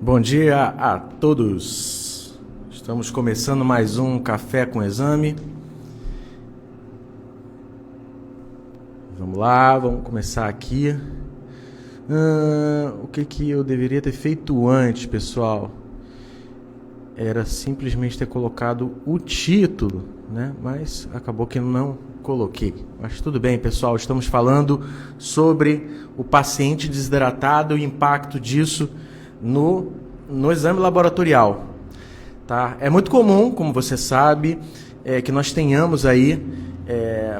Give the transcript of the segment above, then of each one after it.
Bom dia a todos. Estamos começando mais um Café com Exame. Vamos lá, vamos começar aqui. O que eu deveria ter feito antes, pessoal? Era simplesmente ter colocado o título, né? Mas acabou que não coloquei. Mas tudo bem, pessoal. Estamos falando sobre o paciente desidratado e o impacto disso no exame laboratorial. Tá? É muito comum, como você sabe, que nós tenhamos aí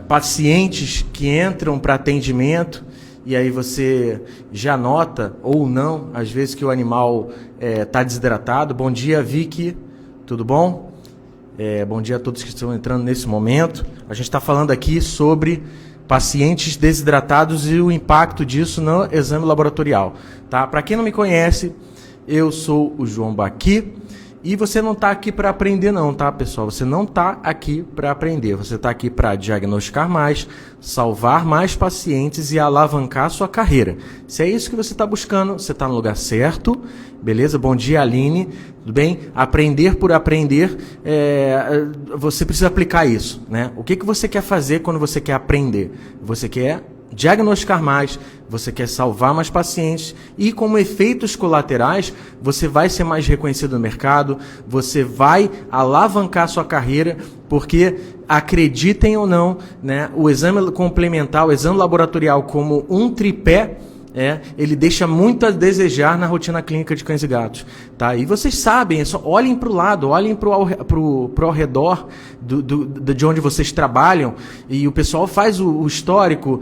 pacientes que entram para atendimento e aí você já nota, ou não, às vezes que o animal está desidratado. Bom dia, Vicky, tudo bom? Bom dia a todos que estão entrando nesse momento. A gente está falando aqui sobre pacientes desidratados e o impacto disso no exame laboratorial. Tá? Para quem não me conhece, eu sou o João Baqui e você não está aqui para aprender não, tá, pessoal? Você não está aqui para aprender, você está aqui para diagnosticar mais, salvar mais pacientes e alavancar sua carreira. Se é isso que você está buscando, você está no lugar certo, beleza? Bom dia, Aline, tudo bem? Aprender por aprender, você precisa aplicar isso, né? O que você quer fazer quando você quer aprender? Você quer diagnosticar mais, você quer salvar mais pacientes e como efeitos colaterais você vai ser mais reconhecido no mercado, você vai alavancar sua carreira, porque acreditem ou não, né, o exame complementar, o exame laboratorial como um tripé, ele deixa muito a desejar na rotina clínica de cães e gatos. Tá? E vocês sabem, só olhem para o lado, olhem para o ao redor de onde vocês trabalham, e o pessoal faz o histórico,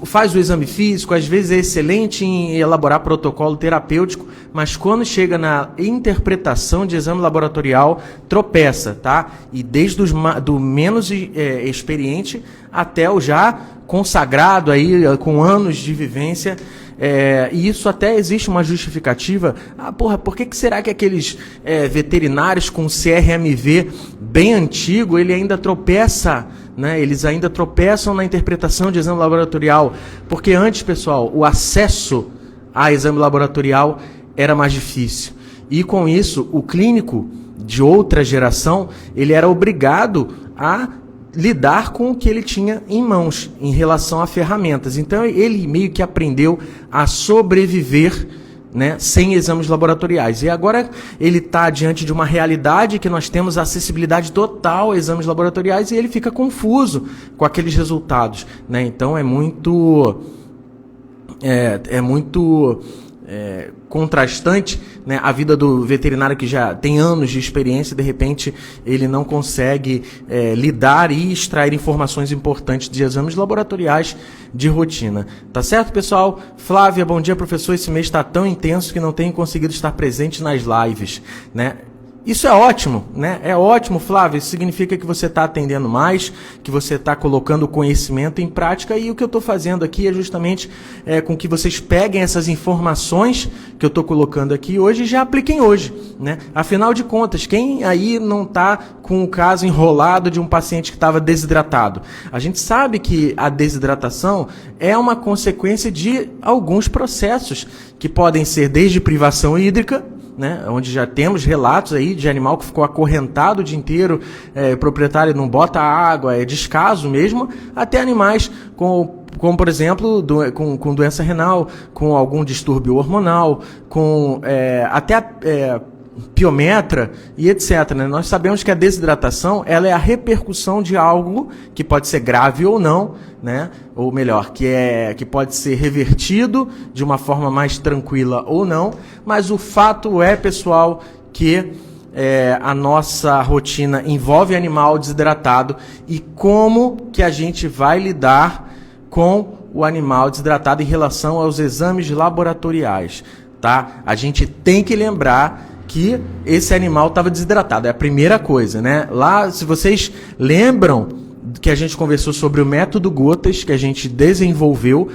faz o exame físico, às vezes é excelente em elaborar protocolo terapêutico, mas quando chega na interpretação de exame laboratorial, tropeça, tá? E desde do menos experiente até o já consagrado aí, com anos de vivência, e isso até existe uma justificativa. Por que será que aqueles veterinários com CRMV bem antigo, ele ainda tropeça, né? Eles ainda tropeçam na interpretação de exame laboratorial? Porque antes, pessoal, o acesso a exame laboratorial era mais difícil. E com isso, o clínico de outra geração, ele era obrigado a lidar com o que ele tinha em mãos em relação a ferramentas. Então ele meio que aprendeu a sobreviver, né, sem exames laboratoriais. E agora ele está diante de uma realidade que nós temos acessibilidade total a exames laboratoriais e ele fica confuso com aqueles resultados, né? Então é muito contrastante, né, a vida do veterinário que já tem anos de experiência, de repente ele não consegue lidar e extrair informações importantes de exames laboratoriais de rotina. Tá certo, pessoal? Flávia, bom dia, professor. Esse mês está tão intenso que não tenho conseguido estar presente nas lives, né? Isso é ótimo, né? É ótimo, Flávio. Isso significa que você está atendendo mais, que você está colocando o conhecimento em prática, e o que eu estou fazendo aqui é justamente com que vocês peguem essas informações que eu estou colocando aqui hoje e já apliquem hoje, né? Afinal de contas, quem aí não está com o caso enrolado de um paciente que estava desidratado? A gente sabe que a desidratação é uma consequência de alguns processos que podem ser desde privação hídrica, né, onde já temos relatos aí de animal que ficou acorrentado o dia inteiro, o proprietário não bota água, é descaso mesmo, até animais como por exemplo, com doença renal, com algum distúrbio hormonal, com até piometra e etc. Né? Nós sabemos que a desidratação ela é a repercussão de algo que pode ser grave ou não, né? Ou melhor, que pode ser revertido de uma forma mais tranquila ou não, mas o fato é, pessoal, que a nossa rotina envolve animal desidratado e como que a gente vai lidar com o animal desidratado em relação aos exames laboratoriais, tá? A gente tem que lembrar que esse animal estava desidratado, é a primeira coisa, né? Lá, se vocês lembram que a gente conversou sobre o método Gotas que a gente desenvolveu,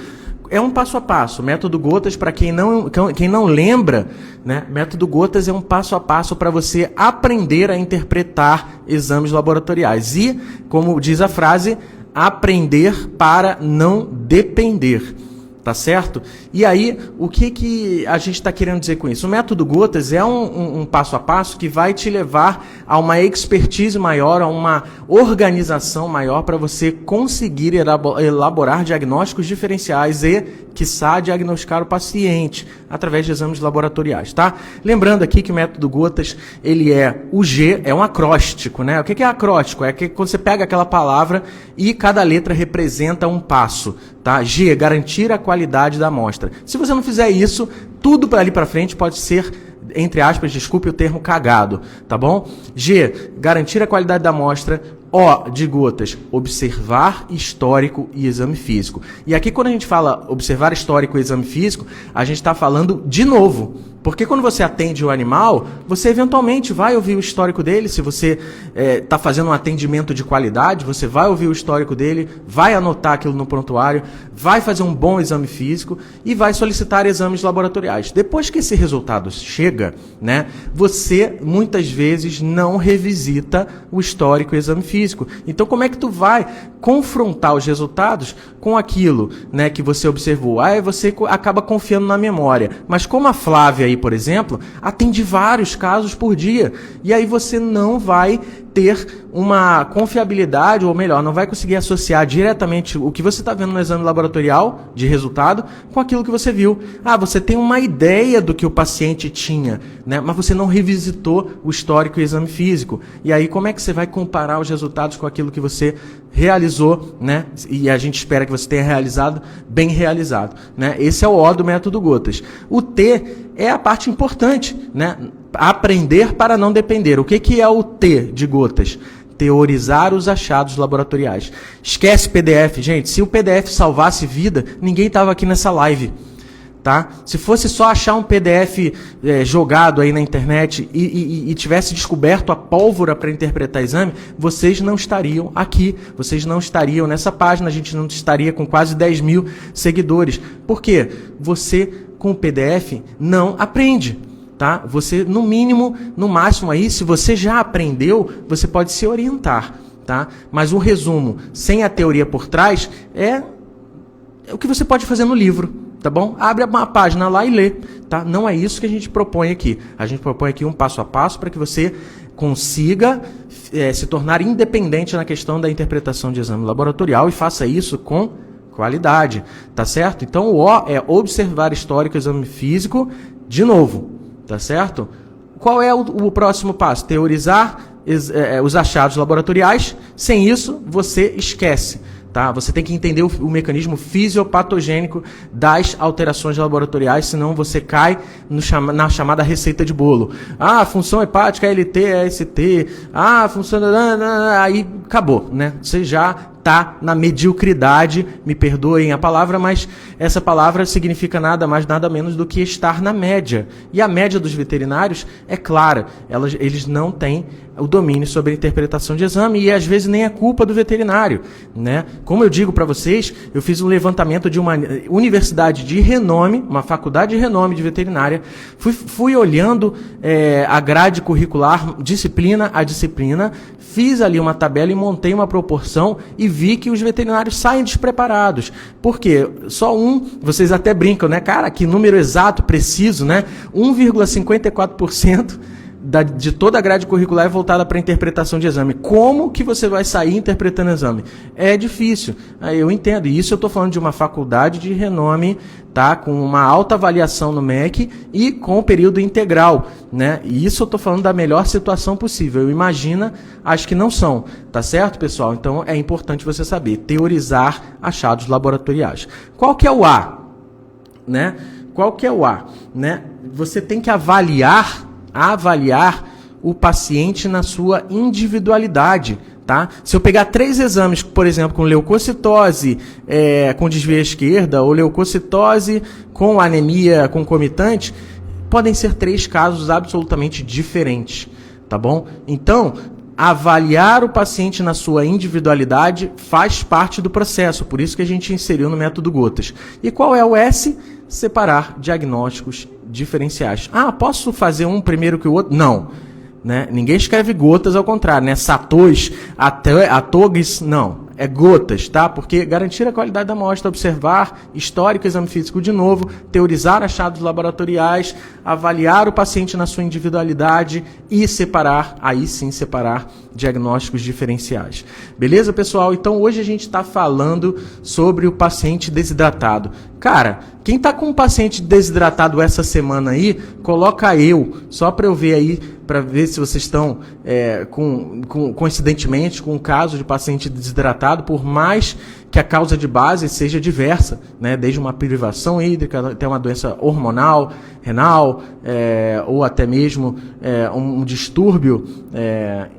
é um passo a passo. Método Gotas, para quem não lembra, né? Método Gotas é um passo a passo para você aprender a interpretar exames laboratoriais. E, como diz a frase, aprender para não depender. Tá certo? E aí, o que a gente está querendo dizer com isso? O método Gotas é um passo a passo que vai te levar a uma expertise maior, a uma organização maior para você conseguir elaborar diagnósticos diferenciais e, quiçá, diagnosticar o paciente através de exames laboratoriais, tá? Lembrando aqui que o método Gotas, ele o G é um acróstico, né? O que é acróstico? É que quando você pega aquela palavra e cada letra representa um passo, tá? G, garantir a qualidade da amostra. Se você não fizer isso, tudo ali para frente pode ser, entre aspas, desculpe o termo, cagado, tá bom? G, garantir a qualidade da amostra. O, de Gotas, observar histórico e exame físico. E aqui, quando a gente fala observar histórico e exame físico, a gente está falando de novo. Porque quando você atende o animal, você eventualmente vai ouvir o histórico dele. Se você está fazendo um atendimento de qualidade, você vai ouvir o histórico dele, vai anotar aquilo no prontuário, vai fazer um bom exame físico e vai solicitar exames laboratoriais. Depois que esse resultado chega, né, você muitas vezes não revisita o histórico e o exame físico. Então, como é que tu vai confrontar os resultados com aquilo, né, que você observou? Aí você acaba confiando na memória. Mas como a Flávia aí, por exemplo, atende vários casos por dia, e aí você não vai ter uma confiabilidade, ou melhor, não vai conseguir associar diretamente o que você está vendo no exame laboratorial de resultado com aquilo que você viu. Ah, você tem uma ideia do que o paciente tinha, né, mas você não revisitou o histórico e o exame físico. E aí como é que você vai comparar os resultados com aquilo que você realizou, né? E a gente espera que você tenha realizado, bem realizado, né? Esse é o O do método Gotas. O T é a parte importante, né? Aprender para não depender. O que é o T de Gotas? Teorizar os achados laboratoriais. Esquece PDF, gente. Se o PDF salvasse vida, ninguém estava aqui nessa live. Tá? Se fosse só achar um PDF jogado aí na internet e tivesse descoberto a pólvora para interpretar exame, vocês não estariam aqui, vocês não estariam nessa página, a gente não estaria com quase 10 mil seguidores. Por quê? Você, com o PDF, não aprende. Tá? Você, no mínimo, no máximo aí, se você já aprendeu, você pode se orientar. Tá? Mas o resumo, sem a teoria por trás, é o que você pode fazer no livro. Tá bom? Abre uma página lá e lê, tá? Não é isso que a gente propõe aqui. A gente propõe aqui um passo a passo para que você consiga se tornar independente na questão da interpretação de exame laboratorial e faça isso com qualidade, tá certo? Então o O é observar histórico e exame físico de novo, tá certo? Qual é o próximo passo? Teorizar os achados laboratoriais. Sem isso, você esquece. Tá? Você tem que entender o mecanismo fisiopatogênico das alterações laboratoriais, senão você cai na chamada receita de bolo. Ah, função hepática, LT, AST, função... Aí acabou, né? Você já está na mediocridade, me perdoem a palavra, mas essa palavra significa nada mais, nada menos do que estar na média. E a média dos veterinários é clara, eles não têm o domínio sobre a interpretação de exame e às vezes nem é culpa do veterinário, né? Como eu digo para vocês, eu fiz um levantamento de uma universidade de renome, uma faculdade de renome de veterinária, fui olhando a grade curricular, disciplina a disciplina, fiz ali uma tabela e montei uma proporção e vi que os veterinários saem despreparados. Por quê? Só vocês até brincam, né? Cara, que número exato, preciso, né? 1,54% de toda a grade curricular é voltada para a interpretação de exame. Como que você vai sair interpretando exame? É difícil. Aí eu entendo. E isso eu estou falando de uma faculdade de renome, tá? Com uma alta avaliação no MEC e com período integral, né? E isso eu estou falando da melhor situação possível. Eu imagino, acho que não são. Tá certo, pessoal? Então é importante você saber. Teorizar achados laboratoriais. Qual que é o A? Né? Qual que é o A? Né? Você tem que avaliar o paciente na sua individualidade, tá? Se eu pegar 3 exames, por exemplo, com leucocitose com desvio à esquerda ou leucocitose com anemia concomitante, podem ser 3 casos absolutamente diferentes, tá bom? Então, avaliar o paciente na sua individualidade faz parte do processo, por isso que a gente inseriu no método Gotas. E qual é o S? Separar diagnósticos diferenciais. Posso fazer um primeiro que o outro? Não. Né? Ninguém escreve Gotas ao contrário, né? Satos, Atogs, não. é gotas, tá? Porque garantir a qualidade da amostra, observar histórico, exame físico de novo, teorizar achados laboratoriais, avaliar o paciente na sua individualidade e separar, aí sim separar diagnósticos diferenciais. Beleza, pessoal? Então hoje a gente está falando sobre o paciente desidratado. Cara, quem está com um paciente desidratado essa semana aí, coloca eu, só para eu ver aí, para ver se vocês estão coincidentemente com um caso de paciente desidratado, por mais que a causa de base seja diversa, né? Desde uma privação hídrica até uma doença hormonal, renal, ou até mesmo um distúrbio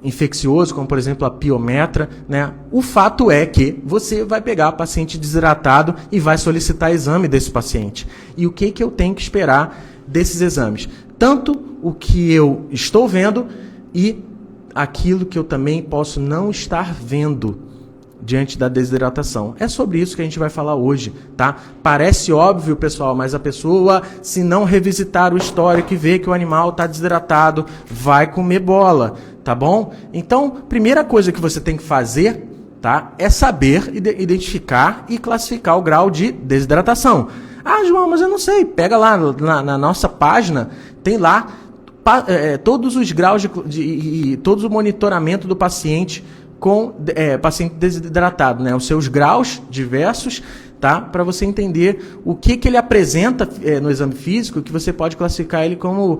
infeccioso, como por exemplo a piometra, né? O fato é que você vai pegar paciente desidratado e vai solicitar exame desse paciente. E o que eu tenho que esperar desses exames? Tanto o que eu estou vendo e aquilo que eu também posso não estar vendo diante da desidratação. É sobre isso que a gente vai falar hoje, tá? Parece óbvio, pessoal, mas a pessoa, se não revisitar o histórico e ver que o animal está desidratado, vai comer bola, tá bom? Então, primeira coisa que você tem que fazer, tá, é saber identificar e classificar o grau de desidratação. Ah, João, mas eu não sei. Pega lá na nossa página, tem lá todos os graus e todo o monitoramento do paciente com paciente desidratado, né? Os seus graus diversos, tá? Para você entender o que ele apresenta no exame físico, que você pode classificar ele como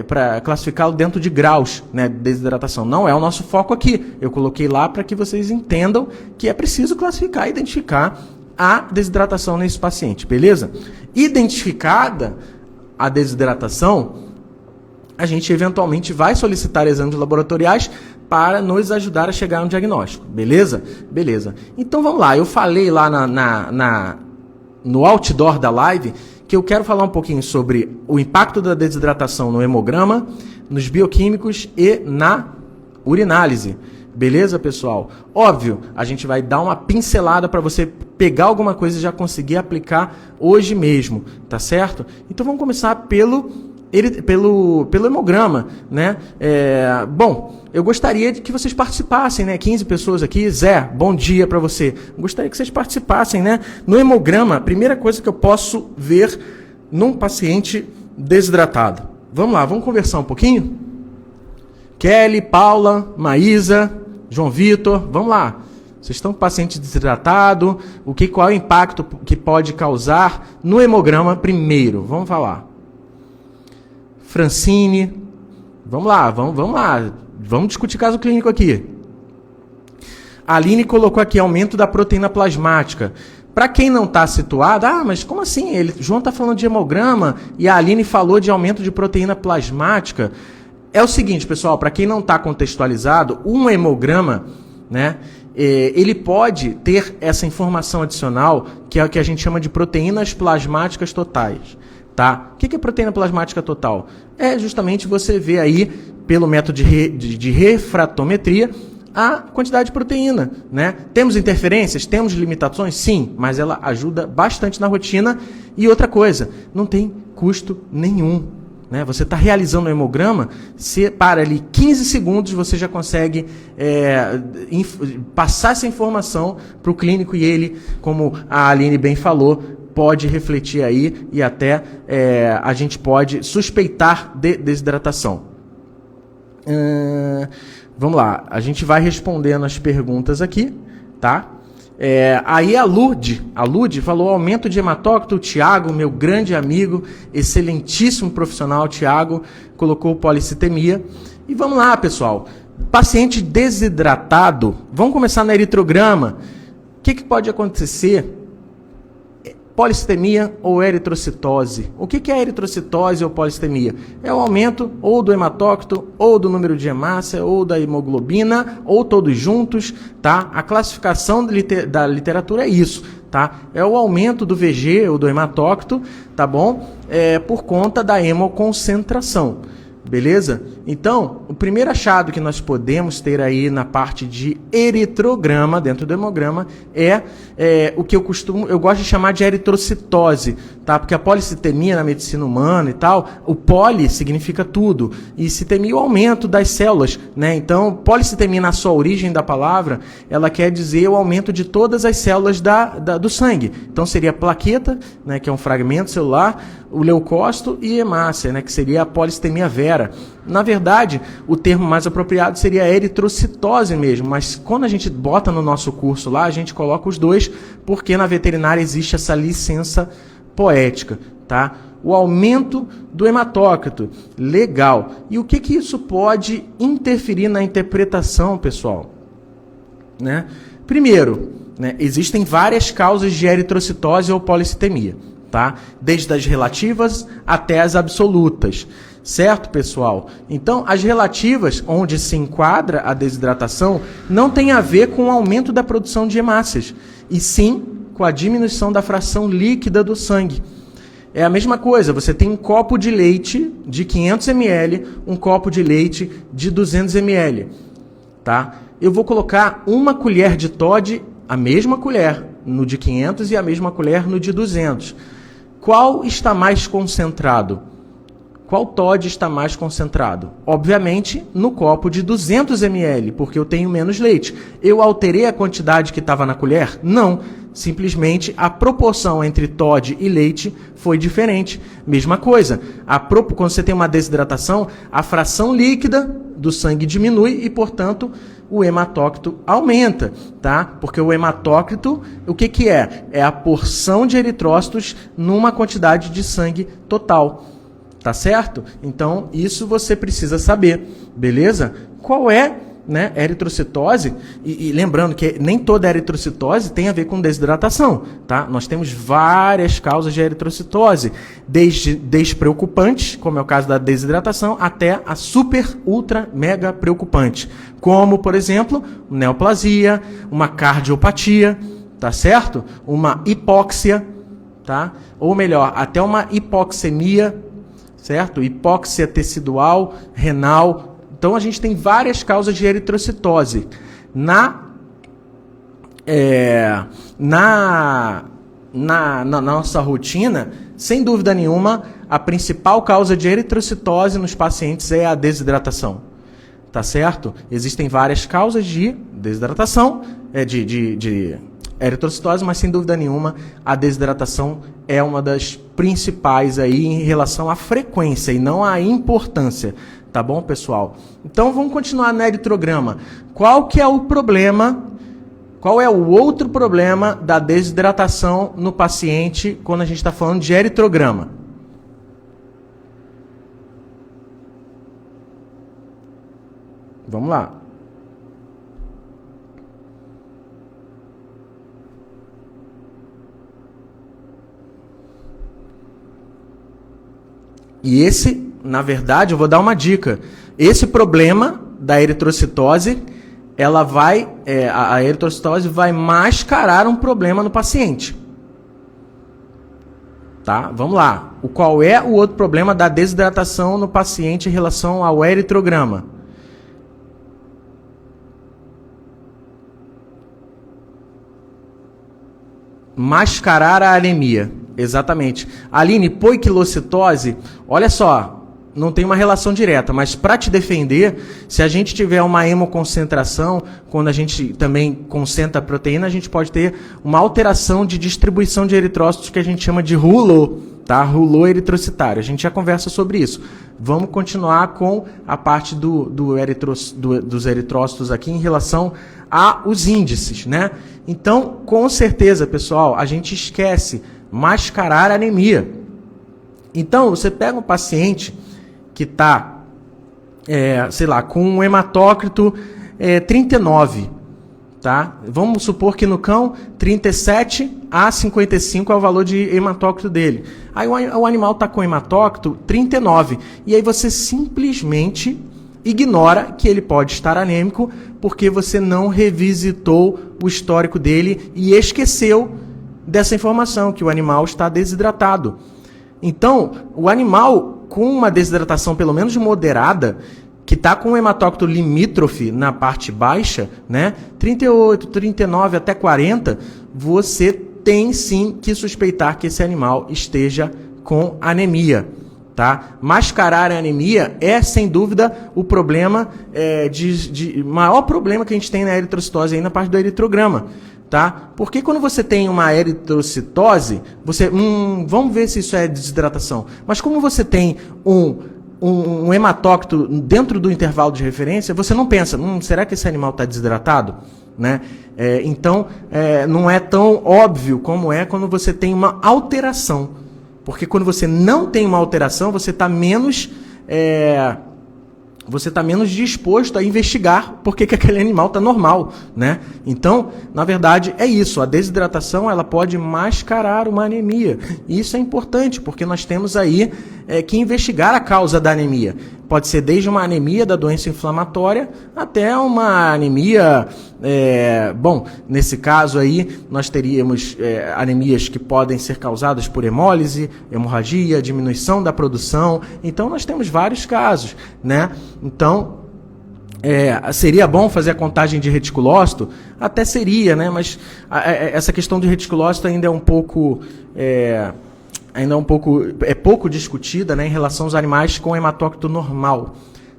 para classificá-lo dentro de graus, né, de desidratação. Não é o nosso foco aqui. Eu coloquei lá para que vocês entendam que é preciso classificar e identificar a desidratação nesse paciente, beleza? Identificada a desidratação, a gente eventualmente vai solicitar exames laboratoriais para nos ajudar a chegar a um diagnóstico, beleza? Beleza. Então vamos lá, eu falei lá no outdoor da live que eu quero falar um pouquinho sobre o impacto da desidratação no hemograma, nos bioquímicos e na urinálise. Beleza, pessoal? Óbvio, a gente vai dar uma pincelada para você pegar alguma coisa e já conseguir aplicar hoje mesmo, tá certo? Então vamos começar pelo hemograma, né? Bom, eu gostaria de que vocês participassem, né? 15 pessoas aqui. Zé, bom dia para você. Gostaria que vocês participassem, né? No hemograma, a primeira coisa que eu posso ver num paciente desidratado. Vamos lá, vamos conversar um pouquinho? Kelly, Paula, Maísa, João Vitor, vamos lá. Vocês estão com paciente desidratado, qual é o impacto que pode causar no hemograma primeiro? Vamos falar. Francine, vamos lá, vamos discutir caso clínico aqui. A Aline colocou aqui aumento da proteína plasmática. Para quem não está situado, mas como assim? João está falando de hemograma e a Aline falou de aumento de proteína plasmática. É o seguinte, pessoal, para quem não está contextualizado, um hemograma, né, ele pode ter essa informação adicional, que é o que a gente chama de proteínas plasmáticas totais. Tá? O que é proteína plasmática total? É justamente você ver aí, pelo método de refratometria, a quantidade de proteína, né? Temos interferências? Temos limitações? Sim, mas ela ajuda bastante na rotina. E outra coisa, não tem custo nenhum, né? Você está realizando o hemograma, você para ali 15 segundos, você já consegue passar essa informação para o clínico e ele, como a Aline bem falou, pode refletir aí e até a gente pode suspeitar de desidratação. Vamos lá, a gente vai respondendo as perguntas aqui, tá? Aí a Lude falou aumento de hematócrito. O Tiago, meu grande amigo, excelentíssimo profissional, Tiago, colocou policitemia. E vamos lá, pessoal. Paciente desidratado, vamos começar no eritrograma. O que pode acontecer? Policitemia ou eritrocitose. O que é eritrocitose ou policitemia? É o aumento ou do hematócrito, ou do número de hemácia, ou da hemoglobina, ou todos juntos, tá? A classificação da literatura é isso, tá? É o aumento do VG ou do hematócrito, tá bom? Por conta da hemoconcentração. Beleza? Então, o primeiro achado que nós podemos ter aí na parte de eritrograma, dentro do hemograma, é o que eu gosto de chamar de eritrocitose, tá? Porque a policitemia na medicina humana e tal, o poli significa tudo, e citemia o aumento das células, né? Então, policitemia na sua origem da palavra, ela quer dizer o aumento de todas as células do sangue. Então, seria a plaqueta, né, que é um fragmento celular, o leucócito e hemácia, né, que seria a policitemia vera. Na verdade, o termo mais apropriado seria a eritrocitose mesmo, mas quando a gente bota no nosso curso lá, a gente coloca os dois, porque na veterinária existe essa licença poética, tá? O aumento do hematócrito, legal. E o que isso pode interferir na interpretação, pessoal? Né? Primeiro, né, existem várias causas de eritrocitose ou policitemia, tá? Desde as relativas até as absolutas. Certo, pessoal? Então, as relativas, onde se enquadra a desidratação, não tem a ver com o aumento da produção de hemácias, e sim com a diminuição da fração líquida do sangue. É a mesma coisa, você tem um copo de leite de 500 ml, um copo de leite de 200 ml. Tá? Eu vou colocar uma colher de Todd, a mesma colher no de 500 e a mesma colher no de 200. Qual está mais concentrado? Qual Todd está mais concentrado? Obviamente, no copo de 200 ml, porque eu tenho menos leite. Eu alterei a quantidade que estava na colher? Não. Simplesmente a proporção entre Todd e leite foi diferente. Mesma coisa. Quando você tem uma desidratação, a fração líquida do sangue diminui e, portanto, o hematócrito aumenta, tá? Porque o hematócrito, o que é? É a porção de eritrócitos numa quantidade de sangue total. Tá certo? Então, isso você precisa saber, beleza? Qual é, né, eritrocitose? E lembrando que nem toda eritrocitose tem a ver com desidratação, tá? Nós temos várias causas de eritrocitose, desde despreocupantes, como é o caso da desidratação, até a super, ultra, mega preocupante, como, por exemplo, neoplasia, uma cardiopatia, tá certo? Uma hipóxia, tá? Ou melhor, até uma hipoxemia, certo? Hipóxia tecidual, renal. Então, a gente tem várias causas de eritrocitose. Na nossa rotina, sem dúvida nenhuma, a principal causa de eritrocitose nos pacientes é a desidratação. Tá certo? Existem várias causas de desidratação, de eritrocitose, mas sem dúvida nenhuma a desidratação é uma das principais aí em relação à frequência e não à importância, tá bom, pessoal? Então vamos continuar no eritrograma. Qual que é o problema? Qual é o outro problema da desidratação no paciente quando a gente está falando de eritrograma? Vamos lá. E esse, na verdade, eu vou dar uma dica. Esse problema da eritrocitose, a eritrocitose vai mascarar um problema no paciente. Tá? Vamos lá. Qual é o outro problema da desidratação no paciente em relação ao eritrograma? Mascarar a anemia. Exatamente. Aline, poiquilocitose, olha só, não tem uma relação direta, mas para te defender, se a gente tiver uma hemoconcentração, quando a gente também concentra a proteína, a gente pode ter uma alteração de distribuição de eritrócitos que a gente chama de rouleau, tá? Rouleau eritrocitário. A gente já conversa sobre isso. Vamos continuar com a parte dos eritrócitos aqui em relação aos índices, né? Então, com certeza, pessoal, a gente esquece mascarar a anemia. Então, você pega um paciente que está, sei lá, com um hematócrito 39, tá? Vamos supor que no cão, 37 a 55 é o valor de hematócrito dele. Aí o animal está com hematócrito 39, e aí você simplesmente ignora que ele pode estar anêmico porque você não revisitou o histórico dele e esqueceu dessa informação, que o animal está desidratado. Então, o animal, com uma desidratação pelo menos moderada, que está com o hematócrito limítrofe na parte baixa, né, 38, 39 até 40, você tem sim que suspeitar que esse animal esteja com anemia. Tá? Mascarar a anemia é, sem dúvida, o problema, maior problema que a gente tem na eritrocitose aí na parte do eritrograma. Tá? Porque quando você tem uma eritrocitose, você, vamos ver se isso é desidratação. Mas como você tem um hematócrito dentro do intervalo de referência, você não pensa, será que esse animal está desidratado? Né? Então, não é tão óbvio como é quando você tem uma alteração. Porque quando você não tem uma alteração, você está menos disposto a investigar por que aquele animal está normal, né? Então, na verdade, é isso. A desidratação ela pode mascarar uma anemia. E isso é importante, porque nós temos aí que investigar a causa da anemia. Pode ser desde uma anemia da doença inflamatória até uma anemia... nesse caso aí, nós teríamos anemias que podem ser causadas por hemólise, hemorragia, diminuição da produção. Então, nós temos vários casos, né? Então, seria bom fazer a contagem de reticulócito? Até seria, né? Mas essa questão de reticulócito ainda é um pouco... pouco discutida, né, em relação aos animais com hematócrito normal,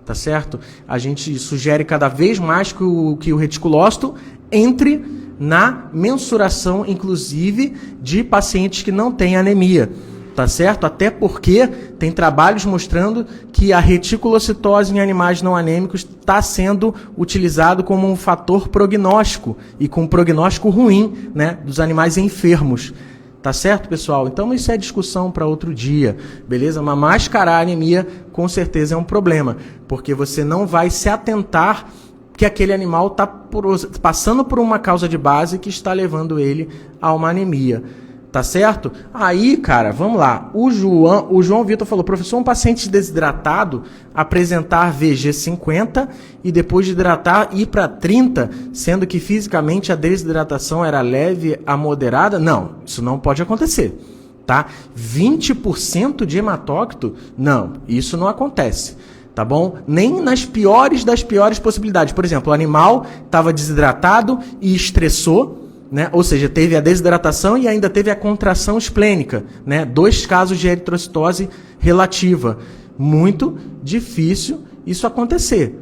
tá certo? A gente sugere cada vez mais que o reticulócito entre na mensuração, inclusive, de pacientes que não têm anemia, tá certo? Até porque tem trabalhos mostrando que a reticulocitose em animais não anêmicos está sendo utilizado como um fator prognóstico e com um prognóstico ruim, né, dos animais enfermos. Tá certo, pessoal? Então isso é discussão para outro dia, beleza? Mas mascarar a anemia com certeza é um problema, porque você não vai se atentar que aquele animal está passando por uma causa de base que está levando ele a uma anemia. Tá certo? Aí, cara, vamos lá. O João Vitor falou, professor, um paciente desidratado apresentar VG50 e depois de hidratar ir para 30, sendo que fisicamente a desidratação era leve a moderada? Não, isso não pode acontecer. Tá? 20% de hematócrito? Não, isso não acontece. Tá bom? Nem nas piores das piores possibilidades. Por exemplo, o animal estava desidratado e estressou, né? Ou seja, teve a desidratação e ainda teve a contração esplênica, né? 2 casos de eritrocitose relativa. Muito difícil isso acontecer,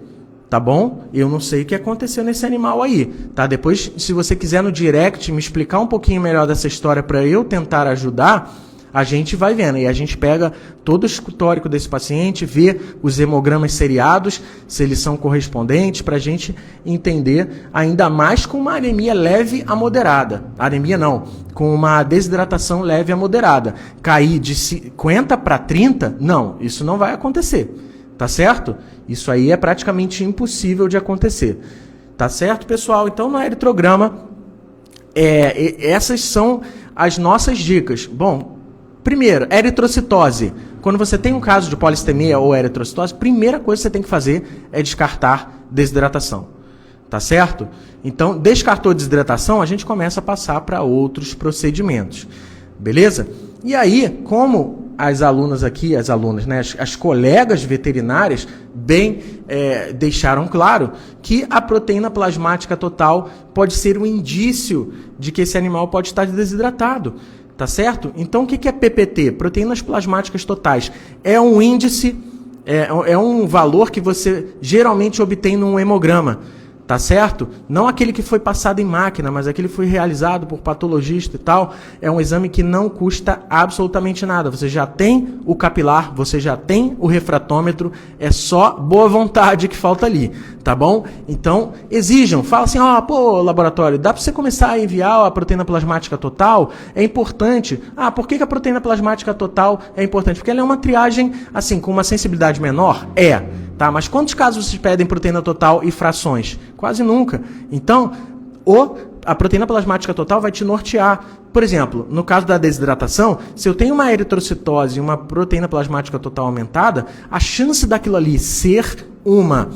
tá bom? Eu não sei o que aconteceu nesse animal aí, tá? Depois, se você quiser no direct me explicar um pouquinho melhor dessa história para eu tentar ajudar, a gente vai vendo, e a gente pega todo o histórico desse paciente, vê os hemogramas seriados, se eles são correspondentes, para a gente entender ainda mais com uma anemia leve a moderada. Anemia não, com uma desidratação leve a moderada. Cair de 50 para 30, não, isso não vai acontecer, tá certo? Isso aí é praticamente impossível de acontecer. Tá certo, pessoal? Então, no eritrograma, essas são as nossas dicas. Bom, primeiro, eritrocitose. Quando você tem um caso de polistemia ou eritrocitose, a primeira coisa que você tem que fazer é descartar desidratação. Tá certo? Então, descartou desidratação, a gente começa a passar para outros procedimentos. Beleza? E aí, como as alunas aqui, né, as colegas veterinárias, bem deixaram claro que a proteína plasmática total pode ser um indício de que esse animal pode estar desidratado. Tá certo? Então, o que é PPT? Proteínas plasmáticas totais. É um índice, é um valor que você geralmente obtém num hemograma. Tá certo? Não aquele que foi passado em máquina, mas aquele que foi realizado por patologista e tal. É um exame que não custa absolutamente nada. Você já tem o capilar, você já tem o refratômetro, é só boa vontade que falta ali, tá bom? Então, exijam, fala assim, laboratório, dá para você começar a enviar a proteína plasmática total? É importante. Por que a proteína plasmática total é importante? Porque ela é uma triagem, assim, com uma sensibilidade menor? Tá? Mas quantos casos vocês pedem proteína total e frações? Quase nunca. Então, a proteína plasmática total vai te nortear. Por exemplo, no caso da desidratação, se eu tenho uma eritrocitose e uma proteína plasmática total aumentada, a chance daquilo ali ser uma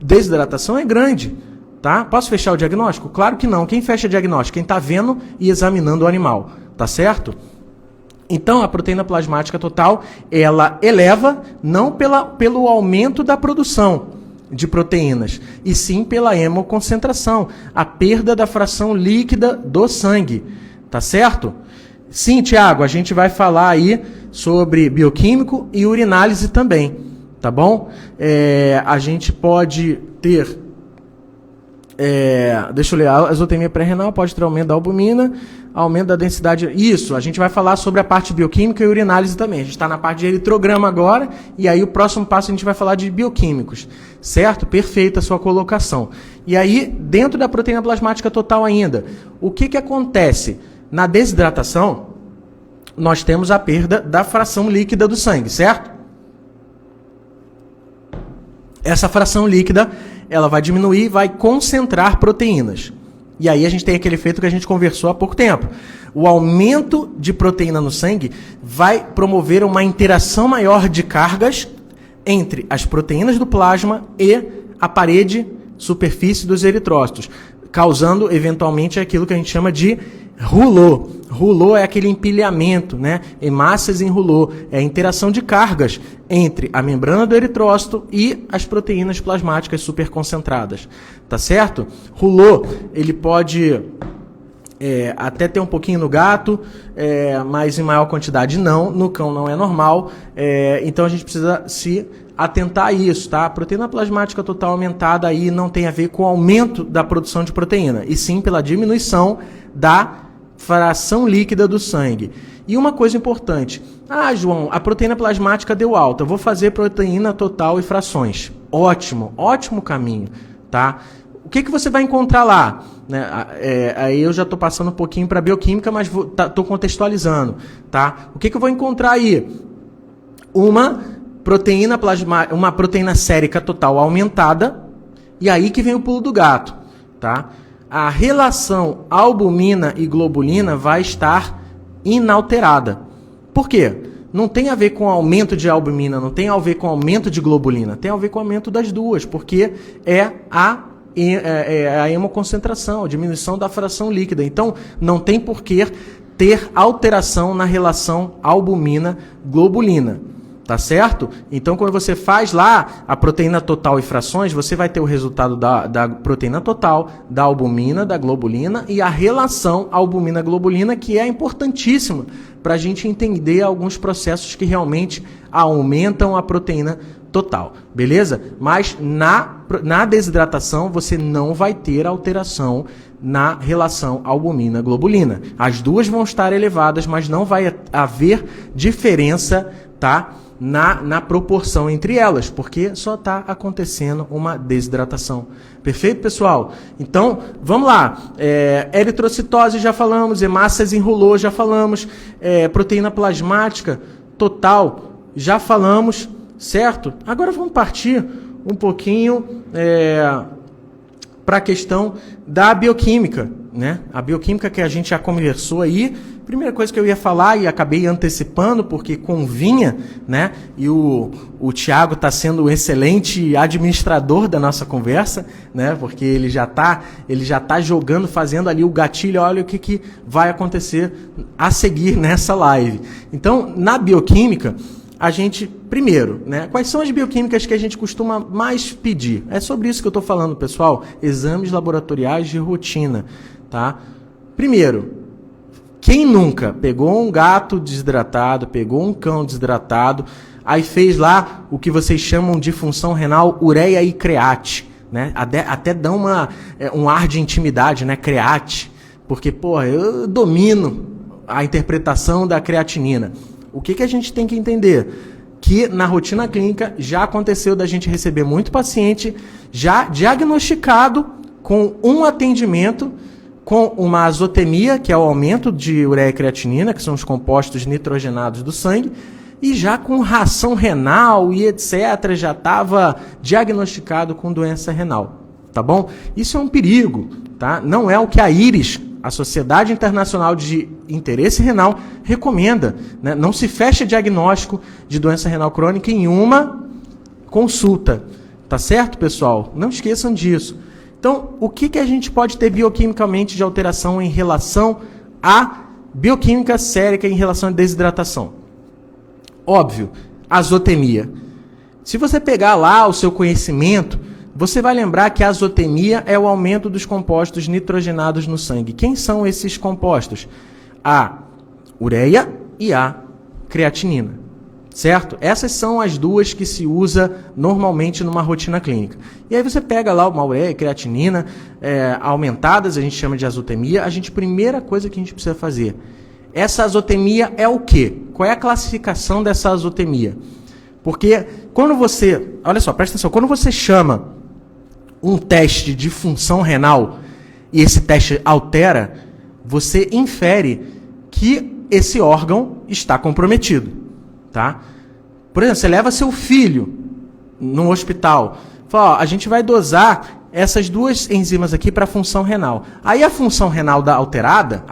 desidratação é grande. Tá? Posso fechar o diagnóstico? Claro que não. Quem fecha o diagnóstico? Quem está vendo e examinando o animal. Tá certo? Então, a proteína plasmática total, ela eleva não pelo aumento da produção de proteínas, e sim pela hemoconcentração, a perda da fração líquida do sangue, tá certo? Sim, Tiago, a gente vai falar aí sobre bioquímico e urinálise também, tá bom? A gente pode ter, deixa eu ler, a azotemia pré-renal pode ter aumento da albumina, aumento da densidade. Isso, a gente vai falar sobre a parte bioquímica e urinálise também. A gente está na parte de eritrograma agora, e aí o próximo passo a gente vai falar de bioquímicos. Certo? Perfeita a sua colocação. E aí, dentro da proteína plasmática total ainda, o que acontece? Na desidratação, nós temos a perda da fração líquida do sangue, certo? Essa fração líquida, ela vai diminuir e vai concentrar proteínas. E aí a gente tem aquele efeito que a gente conversou há pouco tempo. O aumento de proteína no sangue vai promover uma interação maior de cargas entre as proteínas do plasma e a parede superfície dos eritrócitos, causando eventualmente aquilo que a gente chama de rouleau. Rouleau é aquele empilhamento, né? Hemácias em rouleau. É a interação de cargas entre a membrana do eritrócito e as proteínas plasmáticas superconcentradas. Tá certo? Rouleau, ele pode até ter um pouquinho no gato, mas em maior quantidade não. No cão não é normal. Então a gente precisa se atentar a isso, tá? A proteína plasmática total aumentada aí não tem a ver com o aumento da produção de proteína, e sim pela diminuição da fração líquida do sangue. E uma coisa importante. João, a proteína plasmática deu alta. Eu vou fazer proteína total e frações. Ótimo, ótimo caminho, tá? O que você vai encontrar lá? Aí eu já estou passando um pouquinho para bioquímica, mas estou contextualizando, tá? O que eu vou encontrar aí? Uma proteína sérica total aumentada, e aí que vem o pulo do gato, tá? A relação albumina e globulina vai estar inalterada. Por quê? Não tem a ver com aumento de albumina, não tem a ver com aumento de globulina, tem a ver com aumento das duas, porque é a hemoconcentração, a diminuição da fração líquida. Então, não tem por que ter alteração na relação albumina-globulina. Tá certo? Então, quando você faz lá a proteína total e frações, você vai ter o resultado da proteína total, da albumina, da globulina e a relação albumina-globulina, que é importantíssima para a gente entender alguns processos que realmente aumentam a proteína total. Beleza? Mas na desidratação, você não vai ter alteração na relação albumina-globulina. As duas vão estar elevadas, mas não vai haver diferença, tá? Na proporção entre elas, porque só está acontecendo uma desidratação. Perfeito, pessoal? Então, vamos lá. Eritrocitose já falamos, hemácias em rouleau já falamos, proteína plasmática total já falamos, certo? Agora vamos partir um pouquinho para a questão da bioquímica, né? A bioquímica que a gente já conversou aí. Primeira coisa que eu ia falar, e acabei antecipando, porque convinha, né? E o Tiago está sendo um excelente administrador da nossa conversa, né? Porque ele já tá jogando, fazendo ali o gatilho, olha o que vai acontecer a seguir nessa live. Então, na bioquímica, a gente, primeiro, né? Quais são as bioquímicas que a gente costuma mais pedir? É sobre isso que eu estou falando, pessoal. Exames laboratoriais de rotina, tá? Primeiro, quem nunca pegou um gato desidratado, pegou um cão desidratado, aí fez lá o que vocês chamam de função renal ureia e create, né? Até dá um ar de intimidade, né? Create, porque, eu domino a interpretação da creatinina. O que a gente tem que entender? Que na rotina clínica já aconteceu da gente receber muito paciente já diagnosticado com um atendimento com uma azotemia, que é o aumento de ureia e creatinina, que são os compostos nitrogenados do sangue, e já com ração renal e etc., já estava diagnosticado com doença renal, tá bom? Isso é um perigo, tá? Não é o que a IRIS, a Sociedade Internacional de Interesse Renal, recomenda, né? Não se fecha diagnóstico de doença renal crônica em uma consulta, tá certo, pessoal? Não esqueçam disso. Então, o que a gente pode ter bioquimicamente de alteração em relação à Bioquímica sérica em relação à desidratação. Óbvio, azotemia. Se você pegar lá o seu conhecimento, você vai lembrar que a azotemia é o aumento dos compostos nitrogenados no sangue. Quem são esses compostos? A ureia e a creatinina. Certo? Essas são as duas que se usa normalmente numa rotina clínica. E aí você pega lá uma ureia e creatinina aumentadas, a gente chama de azotemia. Primeira coisa que a gente precisa fazer. Essa azotemia é o quê? Qual é a classificação dessa azotemia? Porque quando você... Olha só, presta atenção. Quando você chama um teste de função renal e esse teste altera, você infere que esse órgão está comprometido. Tá? Por exemplo, você leva seu filho no hospital, fala, ó, a gente vai dosar essas duas enzimas aqui para a função renal. Aí a função renal da alterada,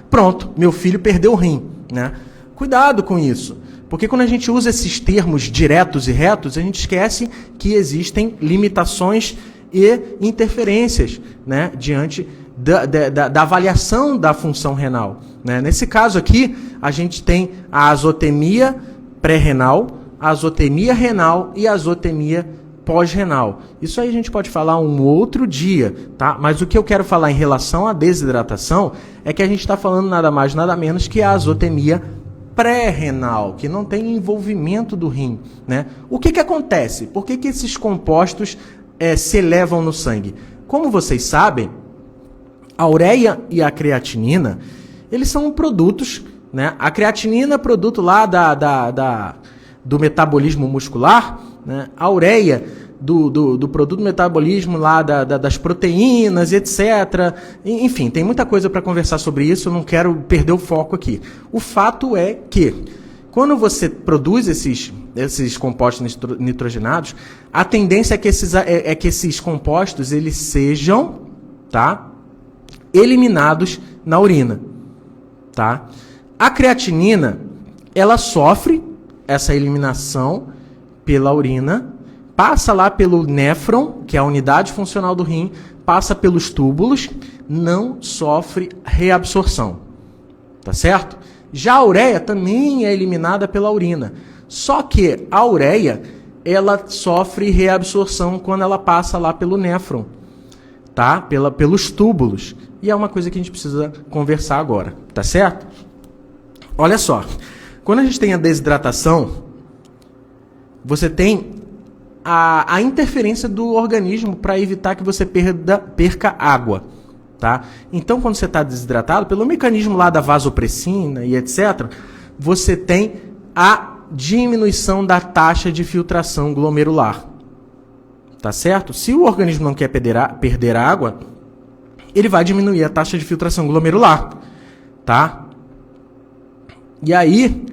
pronto, meu filho perdeu o rim, né? Cuidado com isso, porque quando a gente usa esses termos diretos e retos, a gente esquece que existem limitações e interferências, né, diante da avaliação da função renal. Né? Nesse caso aqui, a gente tem a azotemia pré-renal, a azotemia renal e a azotemia pós-renal. Isso aí a gente pode falar um outro dia, tá? Mas o que eu quero falar em relação à desidratação é que a gente está falando nada mais, nada menos que a azotemia pré-renal, que não tem envolvimento do rim. Né? O que acontece? Por que esses compostos se elevam no sangue? Como vocês sabem, a ureia e a creatinina, eles são produtos, né? A creatinina é produto lá do metabolismo muscular, né? A ureia do produto do metabolismo lá das proteínas, etc. Enfim, tem muita coisa para conversar sobre isso, eu não quero perder o foco aqui. O fato é que, quando você produz esses compostos nitrogenados, a tendência é que esses compostos eles sejam, tá, eliminados na urina, tá? A creatinina, ela sofre essa eliminação pela urina, passa lá pelo néfron, que é a unidade funcional do rim, passa pelos túbulos, não sofre reabsorção, tá certo? Já a ureia também é eliminada pela urina, só que a ureia, ela sofre reabsorção quando ela passa lá pelo néfron, tá? Pelos túbulos. E é uma coisa que a gente precisa conversar agora, tá certo? Olha só, quando a gente tem a desidratação, você tem a interferência do organismo para evitar que você perca água, tá? Então, quando você está desidratado, pelo mecanismo lá da vasopressina e etc., você tem a diminuição da taxa de filtração glomerular, tá certo? Se o organismo não quer perder água, ele vai diminuir a taxa de filtração glomerular, tá? E aí,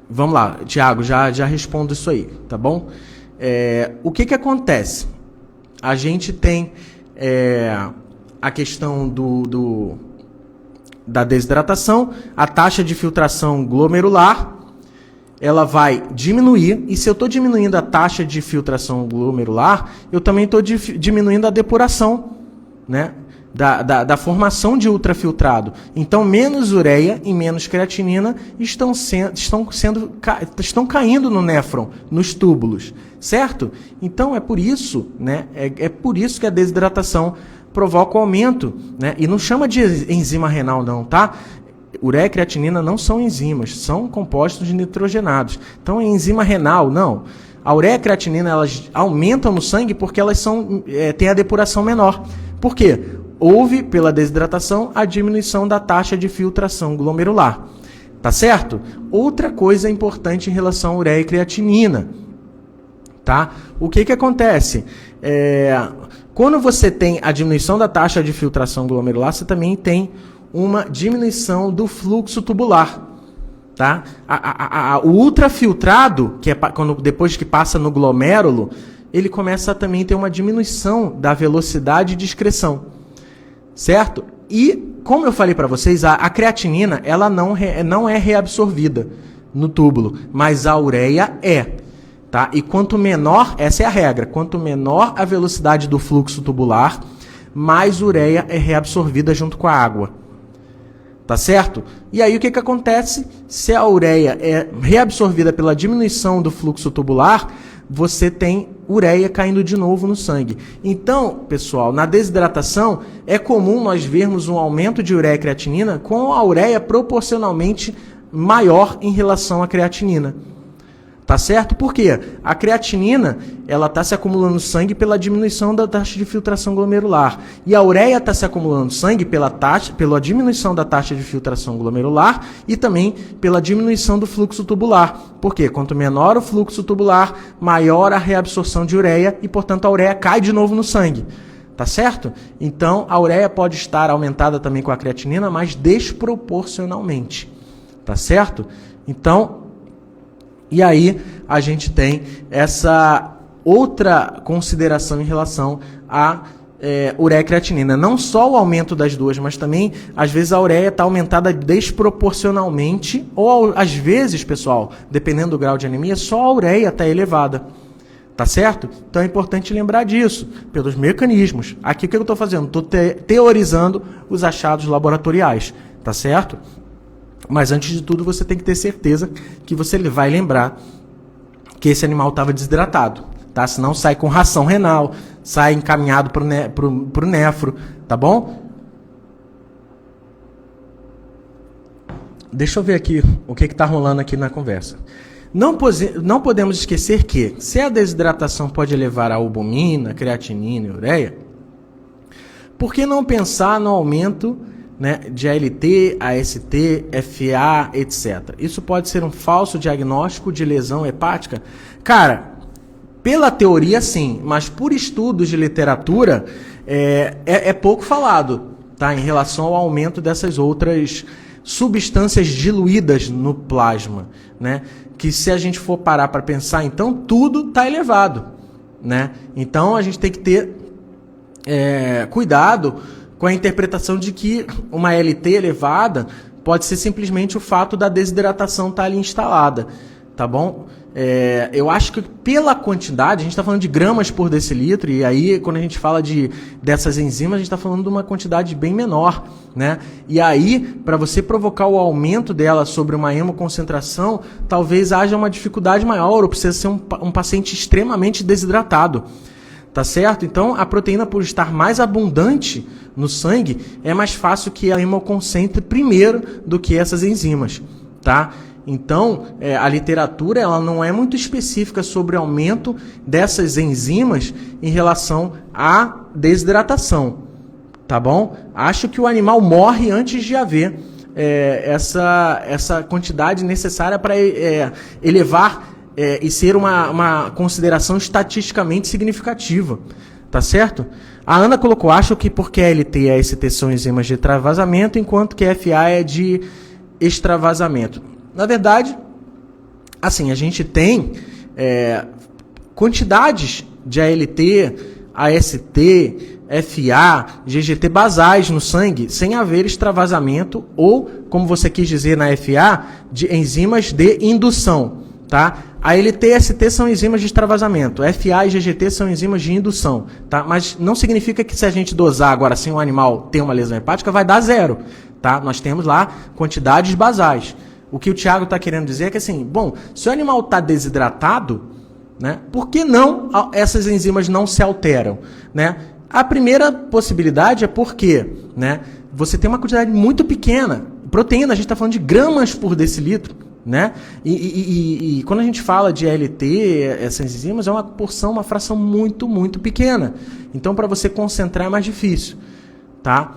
vamos lá, Tiago, já respondo isso aí, tá bom? O que acontece? A gente tem a questão da desidratação, a taxa de filtração glomerular, ela vai diminuir, e se eu estou diminuindo a taxa de filtração glomerular, eu também estou diminuindo a depuração, né, da formação de ultrafiltrado. Então, menos ureia e menos creatinina estão caindo no néfron, nos túbulos, certo? Então, é por isso, né, é por isso que a desidratação provoca o aumento, né, e não chama de enzima renal não, tá? Ureia e creatinina não são enzimas, são compostos nitrogenados. Então, a enzima renal, não. A ureia e a creatinina, elas aumentam no sangue porque elas têm a depuração menor. Por quê? Houve, pela desidratação, a diminuição da taxa de filtração glomerular. Tá certo? Outra coisa importante em relação à ureia e creatinina. Tá? O que acontece? Quando você tem a diminuição da taxa de filtração glomerular, você também tem uma diminuição do fluxo tubular, tá? O ultrafiltrado, que é depois que passa no glomérulo, ele começa a também ter uma diminuição da velocidade de excreção, certo? E, como eu falei para vocês, a creatinina ela não é reabsorvida no túbulo, mas a ureia é. Tá? E quanto menor, essa é a regra, quanto menor a velocidade do fluxo tubular, mais ureia é reabsorvida junto com a água. Tá certo? E aí o que acontece? Se a ureia é reabsorvida pela diminuição do fluxo tubular, você tem ureia caindo de novo no sangue. Então, pessoal, na desidratação é comum nós vermos um aumento de ureia e creatinina com a ureia proporcionalmente maior em relação à creatinina. Tá certo? Por quê? A creatinina, ela está se acumulando no sangue pela diminuição da taxa de filtração glomerular. E a ureia está se acumulando no sangue pela diminuição da taxa de filtração glomerular e também pela diminuição do fluxo tubular. Por quê? Quanto menor o fluxo tubular, maior a reabsorção de ureia e, portanto, a ureia cai de novo no sangue. Tá certo? Então, a ureia pode estar aumentada também com a creatinina, mas desproporcionalmente. Tá certo? Então, e aí a gente tem essa outra consideração em relação à ureia e creatinina. Não só o aumento das duas, mas também, às vezes, a ureia está aumentada desproporcionalmente, ou às vezes, pessoal, dependendo do grau de anemia, só a ureia está elevada. Tá certo? Então é importante lembrar disso, pelos mecanismos. Aqui o que eu estou fazendo? Estou teorizando os achados laboratoriais. Tá certo? Mas antes de tudo, você tem que ter certeza que você vai lembrar que esse animal estava desidratado, tá? Senão sai com ração renal, sai encaminhado para o nefro, tá bom? Deixa eu ver aqui o que está rolando aqui na conversa. Não podemos esquecer que, se a desidratação pode levar a albumina, creatinina e ureia, por que não pensar no aumento, né, de ALT, AST, FA, etc. Isso pode ser um falso diagnóstico de lesão hepática? Cara, pela teoria sim, mas por estudos de literatura é pouco falado, tá, em relação ao aumento dessas outras substâncias diluídas no plasma, né? Que se a gente for parar para pensar, então tudo está elevado, né? Então a gente tem que ter cuidado com a interpretação de que uma LT elevada pode ser simplesmente o fato da desidratação estar ali instalada, tá bom? Eu acho que pela quantidade, a gente está falando de gramas por decilitro, e aí quando a gente fala dessas enzimas, a gente está falando de uma quantidade bem menor, né? E aí, para você provocar o aumento dela sobre uma hemoconcentração, talvez haja uma dificuldade maior, ou precisa ser um paciente extremamente desidratado. Tá certo? Então, a proteína, por estar mais abundante no sangue, é mais fácil que ela hemoconcentre primeiro do que essas enzimas, tá? Então, a literatura ela não é muito específica sobre o aumento dessas enzimas em relação à desidratação, tá bom? Acho que o animal morre antes de haver essa quantidade necessária para elevar e ser uma consideração estatisticamente significativa, tá certo? A Ana colocou, acho que porque LT e AST são enzimas de extravasamento, enquanto que FA é de extravasamento. Na verdade, assim, a gente tem quantidades de ALT, AST, FA, GGT basais no sangue, sem haver extravasamento ou, como você quis dizer na FA, de enzimas de indução, tá? ALT e ST são enzimas de extravasamento, FA e GGT são enzimas de indução, tá? Mas não significa que se a gente dosar agora sem o animal ter uma lesão hepática, vai dar zero, tá? Nós temos lá quantidades basais. O que o Thiago está querendo dizer é que assim, bom, se o animal está desidratado, né, por que não essas enzimas não se alteram, né? A primeira possibilidade é porque, né, você tem uma quantidade muito pequena, proteína, a gente está falando de gramas por decilitro, né? E quando a gente fala de ALT, essas enzimas, é uma porção, uma fração muito, muito pequena. Então, para você concentrar é mais difícil, tá?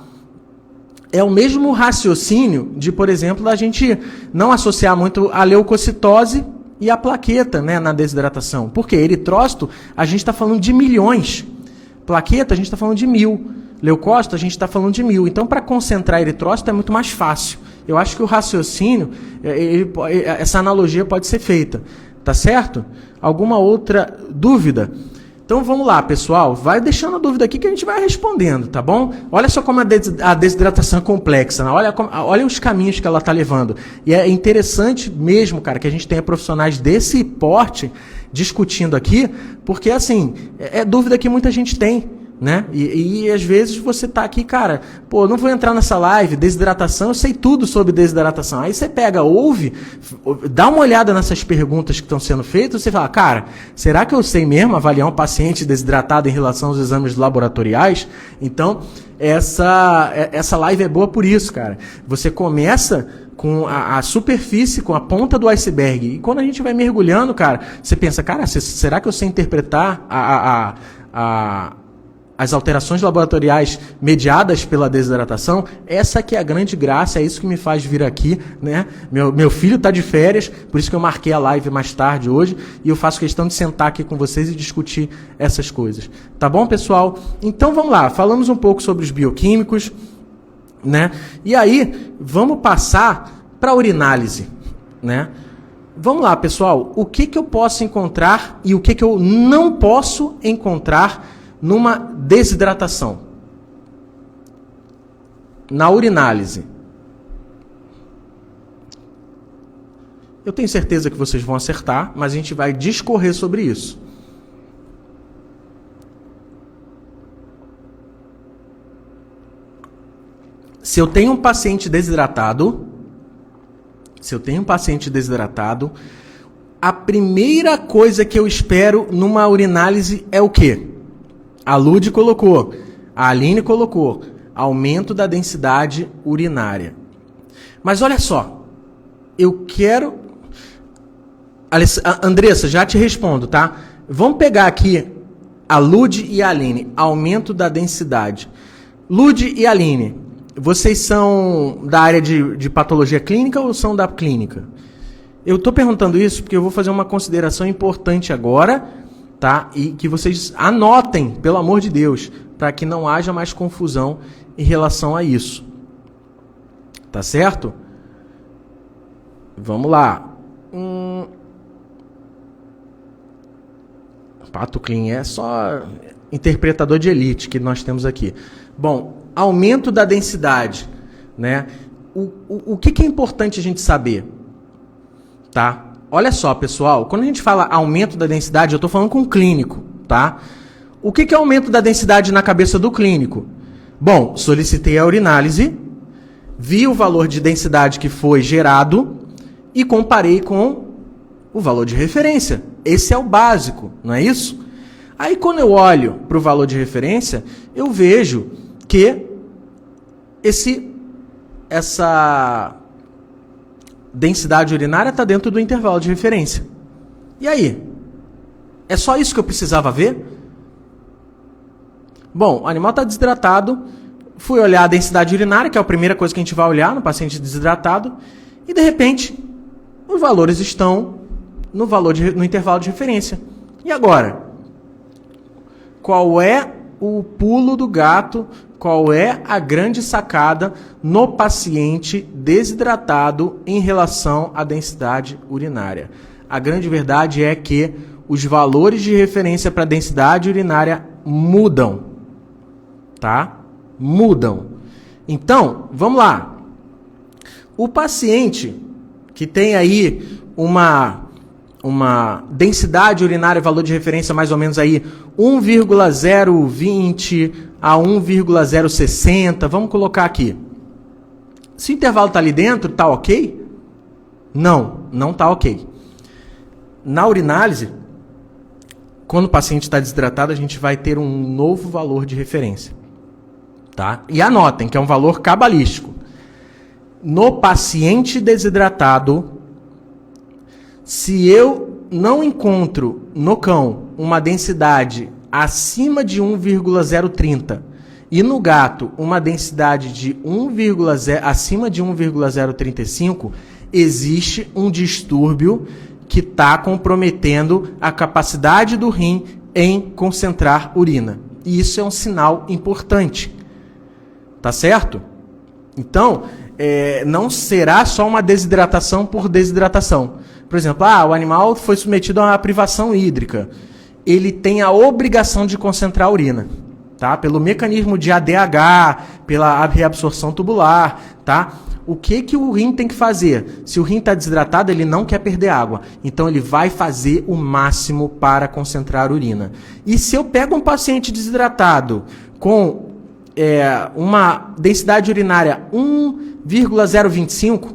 É o mesmo raciocínio de, por exemplo, a gente não associar muito a leucocitose e a plaqueta, né, na desidratação. Porque eritrócito, a gente está falando de milhões. Plaqueta, a gente está falando de 1000. Leucócito, a gente está falando de 1000. Então, para concentrar eritrócito é muito mais fácil. Eu acho que o raciocínio, essa analogia pode ser feita. Tá certo? Alguma outra dúvida? Então vamos lá, pessoal. Vai deixando a dúvida aqui que a gente vai respondendo, tá bom? Olha só como a desidratação é complexa, né? Olha os caminhos que ela está levando. E é interessante mesmo, cara, que a gente tenha profissionais desse porte discutindo aqui, porque assim, é dúvida que muita gente tem, né? E às vezes você tá aqui, cara, pô, não vou entrar nessa live, desidratação, eu sei tudo sobre desidratação. Aí você pega, ouve, dá uma olhada nessas perguntas que estão sendo feitas, você fala, cara, será que eu sei mesmo avaliar um paciente desidratado em relação aos exames laboratoriais? Então, essa live é boa por isso, cara. Você começa com a superfície, com a ponta do iceberg. E quando a gente vai mergulhando, cara, você pensa, cara, será que eu sei interpretar as alterações laboratoriais mediadas pela desidratação? Essa que é a grande graça, é isso que me faz vir aqui, né? Meu filho está de férias, por isso que eu marquei a live mais tarde hoje, e eu faço questão de sentar aqui com vocês e discutir essas coisas. Tá bom, pessoal? Então vamos lá, falamos um pouco sobre os bioquímicos, né? E aí, vamos passar para a urinálise, né? Vamos lá, pessoal, o que eu posso encontrar e o que eu não posso encontrar numa desidratação? Na urinálise. Eu tenho certeza que vocês vão acertar, mas a gente vai discorrer sobre isso. Se eu tenho um paciente desidratado, a primeira coisa que eu espero numa urinálise é o quê? A Lud colocou, a Aline colocou, aumento da densidade urinária. Mas olha só, eu quero... Andressa, já te respondo, tá? Vamos pegar aqui a Lud e a Aline, aumento da densidade. Lud e Aline, vocês são da área de patologia clínica ou são da clínica? Eu estou perguntando isso porque eu vou fazer uma consideração importante agora, tá? E que vocês anotem, pelo amor de Deus, para que não haja mais confusão em relação a isso. Tá certo? Vamos lá. Pato Clean é só interpretador de elite que nós temos aqui. Bom, aumento da densidade, né? O que é importante a gente saber? Tá? Olha só, pessoal, quando a gente fala aumento da densidade, eu estou falando com o clínico, tá? O que é aumento da densidade na cabeça do clínico? Bom, solicitei a urinálise, vi o valor de densidade que foi gerado e comparei com o valor de referência. Esse é o básico, não é isso? Aí, quando eu olho para o valor de referência, eu vejo que essa densidade urinária está dentro do intervalo de referência. E aí? É só isso que eu precisava ver? Bom, o animal está desidratado, fui olhar a densidade urinária, que é a primeira coisa que a gente vai olhar no paciente desidratado, e de repente, os valores estão no intervalo de referência. E agora? Qual é o pulo do gato? Qual é a grande sacada no paciente desidratado em relação à densidade urinária? A grande verdade é que os valores de referência para a densidade urinária mudam, tá? Mudam. Então, vamos lá. O paciente que tem aí uma densidade urinária, valor de referência mais ou menos aí 1,020 a 1,060, vamos colocar aqui. Se o intervalo está ali dentro, está ok? Não está ok. Na urinálise, quando o paciente está desidratado, a gente vai ter um novo valor de referência. Tá? E anotem que é um valor cabalístico. No paciente desidratado, se eu não encontro no cão uma densidade acima de 1,030 e no gato uma densidade de acima de 1,035, existe um distúrbio que está comprometendo a capacidade do rim em concentrar urina. E isso é um sinal importante. Tá certo? Então, não será só uma desidratação por desidratação. Por exemplo, o animal foi submetido a uma privação hídrica. Ele tem a obrigação de concentrar a urina, tá? Pelo mecanismo de ADH, pela reabsorção tubular, tá? o que o rim tem que fazer? Se o rim está desidratado, ele não quer perder água. Então, ele vai fazer o máximo para concentrar a urina. E se eu pego um paciente desidratado com uma densidade urinária 1,025,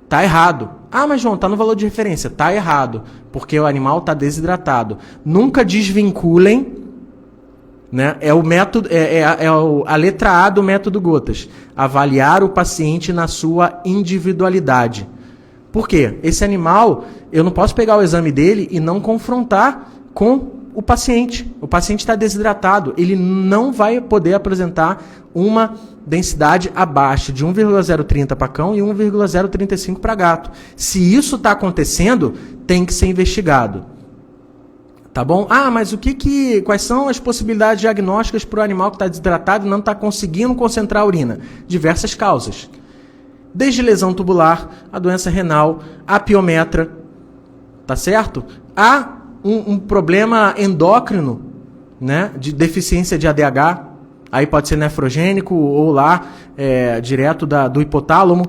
tá errado. Ah, mas João, tá no valor de referência. Tá errado, porque o animal está desidratado. Nunca desvinculem, né? É o método, a letra A do método Gotas. Avaliar o paciente na sua individualidade. Por quê? Esse animal, eu não posso pegar o exame dele e não confrontar com o paciente. O paciente está desidratado. Ele não vai poder apresentar uma densidade abaixo de 1,030 para cão e 1,035 para gato. Se isso está acontecendo, tem que ser investigado. Tá bom? Ah, mas quais são as possibilidades diagnósticas para o animal que está desidratado e não está conseguindo concentrar a urina? Diversas causas. Desde lesão tubular, a doença renal, a piometra, tá certo? Há um problema endócrino, né, de deficiência de ADH, aí pode ser nefrogênico ou lá direto do hipotálamo,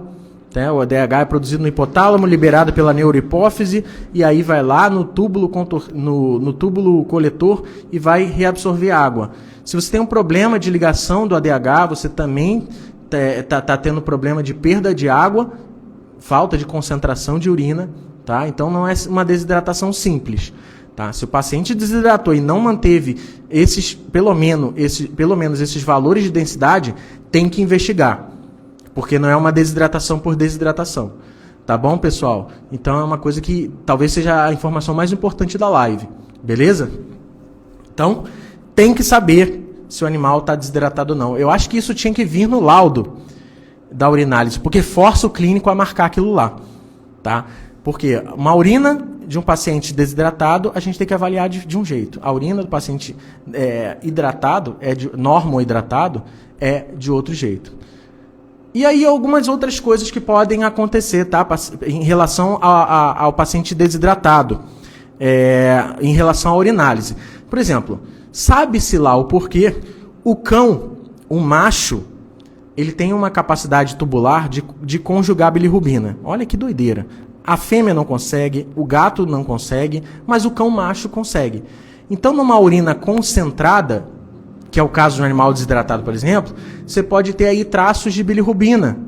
né? O ADH é produzido no hipotálamo, liberado pela neurohipófise, e aí vai lá no túbulo coletor e vai reabsorver água. Se você tem um problema de ligação do ADH, você também está tendo problema de perda de água, falta de concentração de urina, tá? Então não é uma desidratação simples. Tá? Se o paciente desidratou e não manteve pelo menos esses valores de densidade, tem que investigar, porque não é uma desidratação por desidratação. Tá bom, pessoal? Então é uma coisa que talvez seja a informação mais importante da live. Beleza? Então, tem que saber se o animal está desidratado ou não. Eu acho que isso tinha que vir no laudo da urinálise, porque força o clínico a marcar aquilo lá. Tá? Porque uma urina de um paciente desidratado, a gente tem que avaliar de um jeito. A urina do paciente hidratado, normo-hidratado, é de outro jeito. E aí algumas outras coisas que podem acontecer, tá? Em relação ao paciente desidratado, em relação à urinálise. Por exemplo, sabe-se lá o porquê o cão, o macho, ele tem uma capacidade tubular de conjugar bilirrubina. Olha que doideira. A fêmea não consegue, o gato não consegue, mas o cão macho consegue. Então, numa urina concentrada, que é o caso de um animal desidratado, por exemplo, você pode ter aí traços de bilirrubina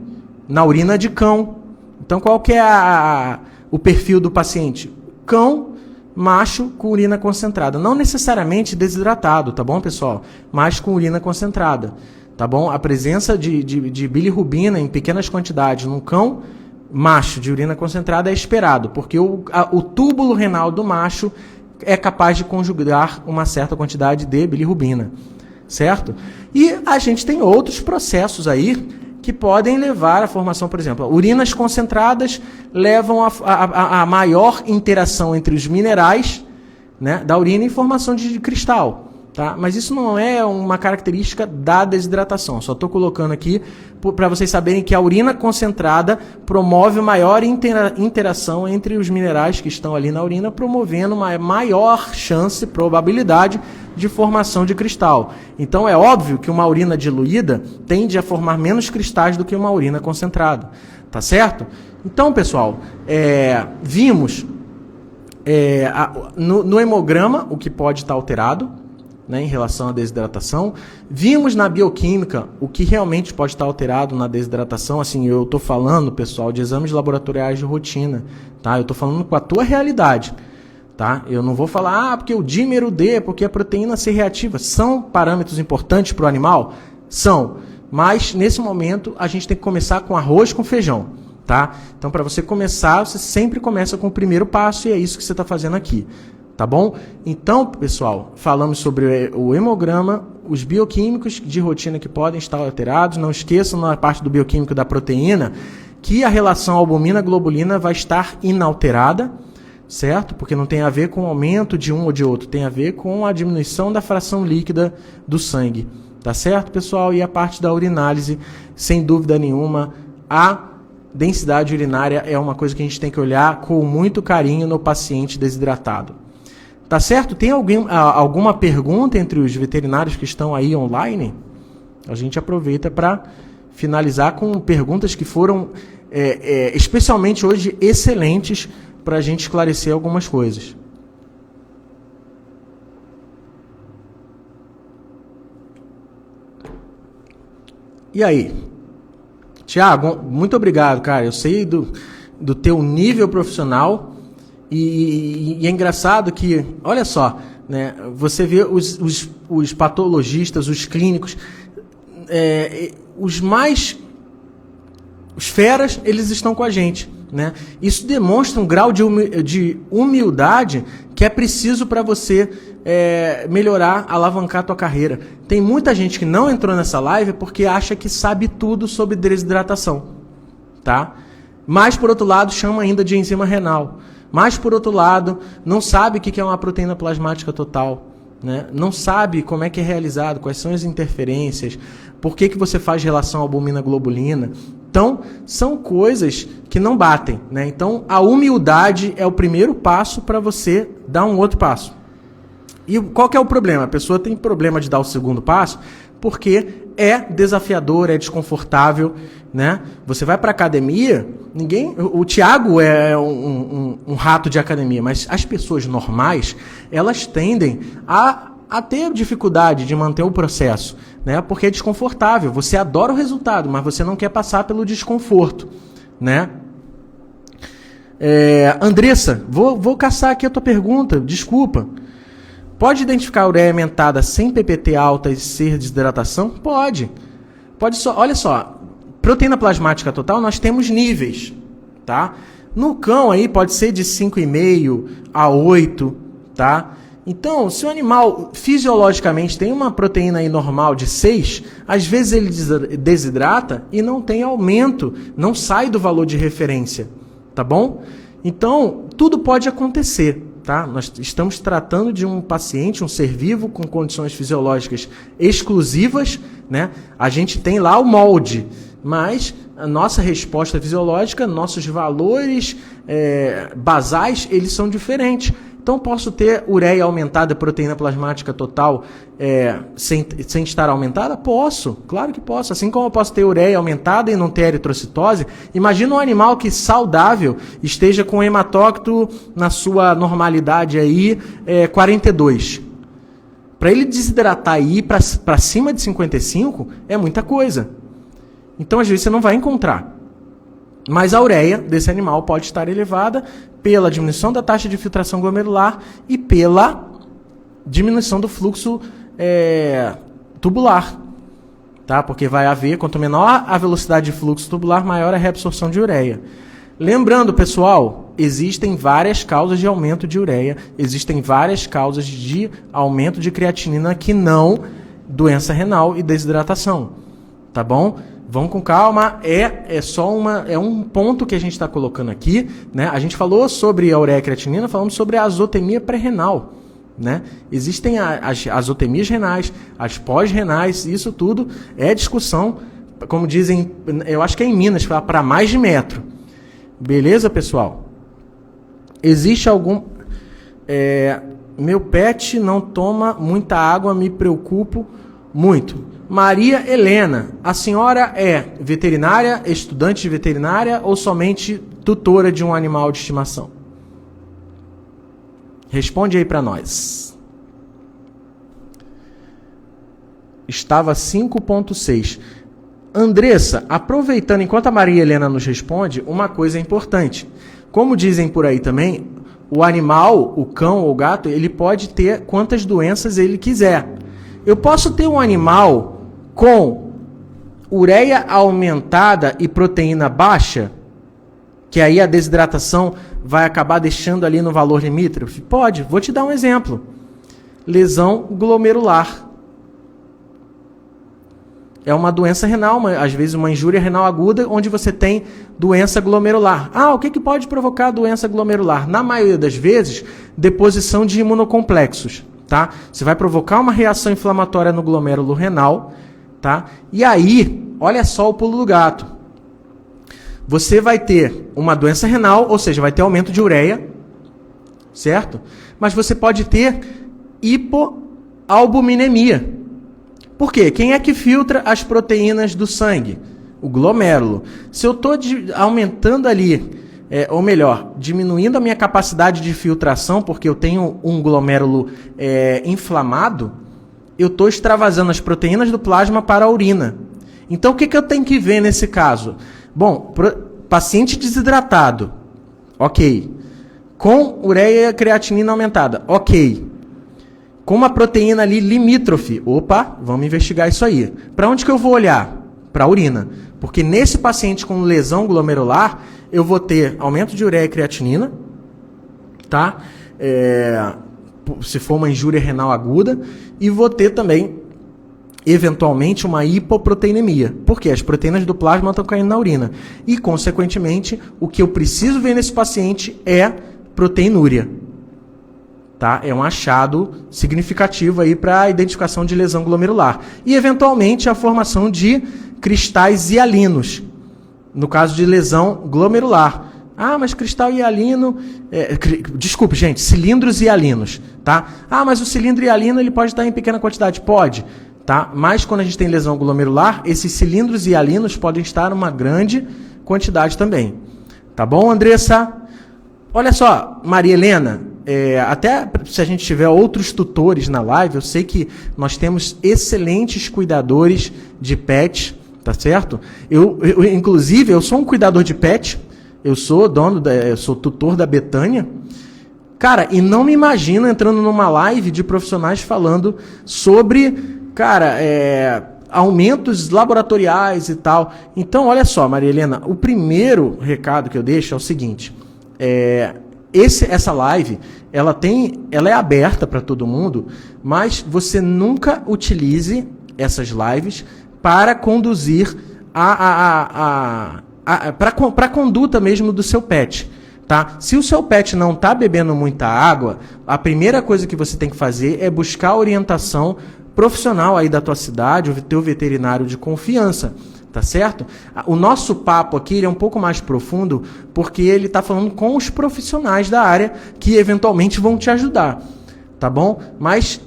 na urina de cão. Então, qual que é o perfil do paciente? Cão macho com urina concentrada. Não necessariamente desidratado, tá bom, pessoal? Mas com urina concentrada, tá bom? A presença de bilirrubina em pequenas quantidades num cão macho de urina concentrada é esperado, porque o túbulo renal do macho é capaz de conjugar uma certa quantidade de bilirrubina, certo? E a gente tem outros processos aí que podem levar à formação, por exemplo, urinas concentradas levam a maior interação entre os minerais, né, da urina e formação de cristal. Tá? Mas isso não é uma característica da desidratação. Só estou colocando aqui para vocês saberem que a urina concentrada promove maior interação entre os minerais que estão ali na urina, promovendo uma maior chance, probabilidade de formação de cristal. Então é óbvio que uma urina diluída tende a formar menos cristais do que uma urina concentrada. Tá certo? Então, pessoal, vimos no hemograma o que pode estar alterado, né, em relação à desidratação. Vimos na bioquímica o que realmente pode estar alterado na desidratação. Assim, eu estou falando, pessoal, de exames laboratoriais de rotina. Tá? Eu estou falando com a tua realidade. Tá? Eu não vou falar, porque o dímero D, porque a proteína C reativa. São parâmetros importantes para o animal? São. Mas, nesse momento, a gente tem que começar com arroz com feijão. Tá? Então, para você começar, você sempre começa com o primeiro passo e é isso que você está fazendo aqui. Tá bom? Então, pessoal, falamos sobre o hemograma, os bioquímicos de rotina que podem estar alterados. Não esqueçam, na parte do bioquímico da proteína, que a relação albumina-globulina vai estar inalterada, certo? Porque não tem a ver com o aumento de um ou de outro, tem a ver com a diminuição da fração líquida do sangue. Tá certo, pessoal? E a parte da urinálise, sem dúvida nenhuma, a densidade urinária é uma coisa que a gente tem que olhar com muito carinho no paciente desidratado. Tá certo? Tem alguma pergunta entre os veterinários que estão aí online? A gente aproveita para finalizar com perguntas que foram, especialmente hoje, excelentes para a gente esclarecer algumas coisas. E aí? Tiago, muito obrigado, cara. Eu sei do teu nível profissional e é engraçado que, olha só, né, você vê os patologistas, os clínicos, os feras, eles estão com a gente, né? Isso demonstra um grau de humildade que é preciso para você melhorar, alavancar a tua carreira. Tem muita gente que não entrou nessa live porque acha que sabe tudo sobre desidratação, tá? Mas, por outro lado, chama ainda de enzima renal. Mas, por outro lado, não sabe o que é uma proteína plasmática total, né? Não sabe como é que é realizado, quais são as interferências, por que você faz relação albumina-globulina. Então, são coisas que não batem, né? Então, a humildade é o primeiro passo para você dar um outro passo. E qual que é o problema? A pessoa tem problema de dar o segundo passo porque é desafiador, é desconfortável, né? Você vai para academia, o Tiago é um rato de academia, mas as pessoas normais, elas tendem a ter dificuldade de manter o processo, né? Porque é desconfortável. Você adora o resultado, mas você não quer passar pelo desconforto, né? Andressa, vou caçar aqui a tua pergunta, desculpa. Pode identificar a ureia aumentada sem PPT alta e ser desidratação? Pode. Olha só, proteína plasmática total nós temos níveis, tá? No cão aí pode ser de 5,5 a 8, tá? Então, se o animal fisiologicamente tem uma proteína aí normal de 6, às vezes ele desidrata e não tem aumento, não sai do valor de referência, tá bom? Então, tudo pode acontecer. Tá? Nós estamos tratando de um paciente, um ser vivo com condições fisiológicas exclusivas, né? A gente tem lá o molde, mas a nossa resposta fisiológica, nossos valores basais, eles são diferentes. Então, posso ter ureia aumentada, proteína plasmática total, sem estar aumentada? Posso, claro que posso. Assim como eu posso ter ureia aumentada e não ter eritrocitose, imagina um animal que saudável esteja com hematócrito na sua normalidade aí, 42. Para ele desidratar e ir para cima de 55, é muita coisa. Então, às vezes, você não vai encontrar. Mas a ureia desse animal pode estar elevada pela diminuição da taxa de filtração glomerular e pela diminuição do fluxo tubular. Tá? Porque vai haver, quanto menor a velocidade de fluxo tubular, maior a reabsorção de ureia. Lembrando, pessoal, existem várias causas de aumento de ureia, existem várias causas de aumento de creatinina que não doença renal e desidratação. Tá bom? Vamos com calma, é um ponto que a gente está colocando aqui, né? A gente falou sobre a ureia e creatinina, falamos sobre a azotemia pré-renal, né? Existem as azotemias renais, as pós-renais, isso tudo é discussão, como dizem, eu acho que é em Minas, para mais de metro. Beleza, pessoal? Existe algum... meu pet não toma muita água, me preocupo muito. Maria Helena, a senhora é veterinária, estudante de veterinária ou somente tutora de um animal de estimação? Responde aí para nós. Estava 5,6. Andressa, aproveitando, enquanto a Maria Helena nos responde, uma coisa importante. Como dizem por aí também, o animal, o cão ou o gato, ele pode ter quantas doenças ele quiser. Eu posso ter um animal com ureia aumentada e proteína baixa, que aí a desidratação vai acabar deixando ali no valor limítrofe? Pode. Vou te dar um exemplo. Lesão glomerular. É uma doença renal, às vezes uma injúria renal aguda, onde você tem doença glomerular. O que pode provocar doença glomerular? Na maioria das vezes, deposição de imunocomplexos. Tá? Você vai provocar uma reação inflamatória no glomérulo renal, tá? E aí, olha só o pulo do gato. Você vai ter uma doença renal, ou seja, vai ter aumento de ureia, certo? Mas você pode ter hipoalbuminemia. Por quê? Quem é que filtra as proteínas do sangue? o glomérulo. Se eu estou aumentando ali, ou melhor, diminuindo a minha capacidade de filtração, porque eu tenho um glomérulo inflamado, eu estou extravasando as proteínas do plasma para a urina. Então, o que eu tenho que ver nesse caso? Bom, paciente desidratado, ok. Com ureia e creatinina aumentada, ok. Com uma proteína ali limítrofe, opa, vamos investigar isso aí. Para onde que eu vou olhar? Para a urina. Porque nesse paciente com lesão glomerular, eu vou ter aumento de ureia e creatinina, tá? Se for uma injúria renal aguda, e vou ter também, eventualmente, uma hipoproteinemia, porque as proteínas do plasma estão caindo na urina. E, consequentemente, o que eu preciso ver nesse paciente é proteinúria. Tá? É um achado significativo aí para a identificação de lesão glomerular. E, eventualmente, a formação de cristais hialinos, no caso de lesão glomerular. Ah, mas cristal hialino... Desculpe, gente, cilindros hialinos. Tá? Ah, mas o cilindro hialino ele pode estar em pequena quantidade. Pode. Tá? Mas quando a gente tem lesão glomerular, esses cilindros hialinos podem estar em uma grande quantidade também. Tá bom, Andressa? Olha só, Maria Helena, até se a gente tiver outros tutores na live, eu sei que nós temos excelentes cuidadores de pet, tá certo? Inclusive, eu sou um cuidador de pet, eu sou tutor da Betânia. Cara, e não me imagino entrando numa live de profissionais falando sobre, cara, aumentos laboratoriais e tal. Então, olha só, Maria Helena, o primeiro recado que eu deixo é o seguinte... essa live, ela é aberta para todo mundo, mas você nunca utilize essas lives para conduzir para a conduta mesmo do seu pet. Tá? Se o seu pet não está bebendo muita água, a primeira coisa que você tem que fazer é buscar orientação profissional aí da tua cidade, o teu veterinário de confiança. Tá certo? O nosso papo aqui ele é um pouco mais profundo porque ele está falando com os profissionais da área que eventualmente vão te ajudar, tá bom? Mas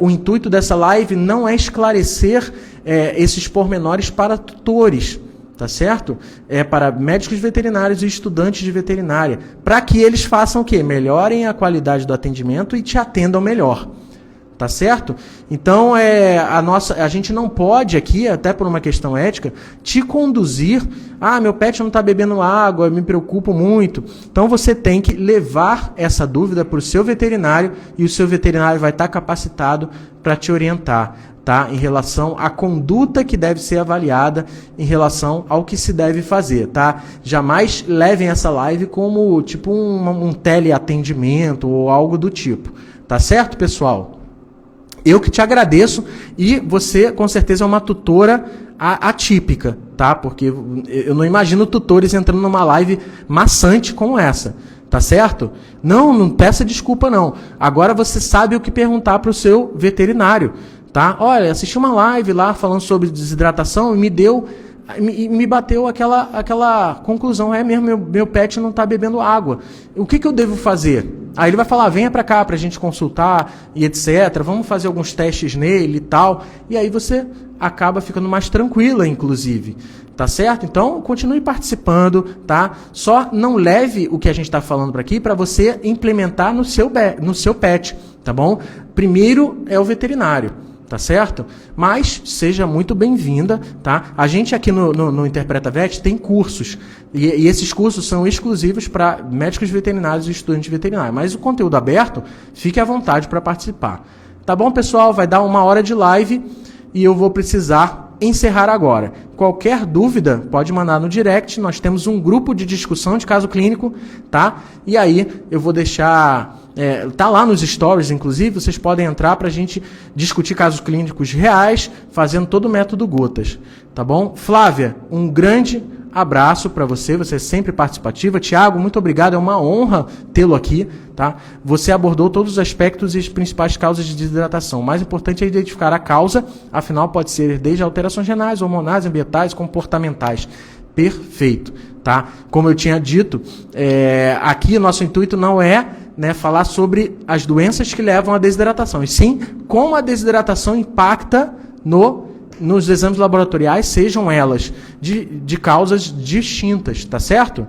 o intuito dessa live não é esclarecer esses pormenores para tutores, tá certo? É para médicos veterinários e estudantes de veterinária, para que eles façam o quê? Melhorem a qualidade do atendimento e te atendam melhor. Tá certo? Então, a gente não pode aqui, até por uma questão ética, te conduzir, meu pet não está bebendo água, eu me preocupo muito. Então, você tem que levar essa dúvida para o seu veterinário e o seu veterinário vai estar capacitado para te orientar, tá? Em relação à conduta que deve ser avaliada, em relação ao que se deve fazer, tá? Jamais levem essa live como tipo um teleatendimento ou algo do tipo. Tá certo, pessoal? Eu que te agradeço e você com certeza é uma tutora atípica, tá? Porque eu não imagino tutores entrando numa live maçante como essa, tá certo? Não peça desculpa não. Agora você sabe o que perguntar para o seu veterinário, tá? Olha, assisti uma live lá falando sobre desidratação e me bateu aquela conclusão, mesmo, meu pet não está bebendo água. O que eu devo fazer? Aí ele vai falar, venha para cá para a gente consultar e etc. Vamos fazer alguns testes nele e tal. E aí você acaba ficando mais tranquila, inclusive. Tá certo? Então, continue participando, tá? Só não leve o que a gente está falando por aqui para você implementar no seu pet, tá bom? Primeiro é o veterinário. Tá certo? Mas seja muito bem-vinda, tá? A gente aqui no Interpreta Vet tem cursos, e esses cursos são exclusivos para médicos veterinários e estudantes veterinários, mas o conteúdo aberto, fique à vontade para participar. Tá bom, pessoal? Vai dar 1 hora de live e eu vou precisar encerrar agora. Qualquer dúvida, pode mandar no direct, nós temos um grupo de discussão de caso clínico, tá? E aí eu vou deixar... tá lá nos stories, inclusive, vocês podem entrar para a gente discutir casos clínicos reais, fazendo todo o método Gotas, tá bom? Flávia, um grande abraço para você é sempre participativa. Tiago, muito obrigado, é uma honra tê-lo aqui, tá? Você abordou todos os aspectos e as principais causas de desidratação. O mais importante é identificar a causa, afinal pode ser desde alterações renais, hormonais, ambientais, comportamentais. Perfeito, tá? Como eu tinha dito, aqui nosso intuito não é falar sobre as doenças que levam à desidratação, e sim como a desidratação impacta no nos exames laboratoriais, sejam elas de causas distintas, tá certo?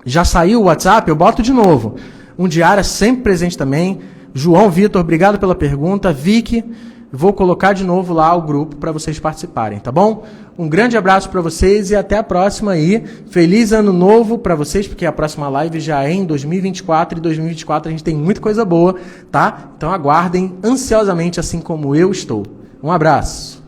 Já saiu o WhatsApp? Eu boto de novo. Um diário é sempre presente também. João Vitor, obrigado pela pergunta. Vicky, vou colocar de novo lá o grupo para vocês participarem, tá bom? Um grande abraço para vocês e até a próxima aí. Feliz ano novo para vocês, porque a próxima live já é em 2024 e 2024 a gente tem muita coisa boa, tá? Então aguardem ansiosamente, assim como eu estou. Um abraço.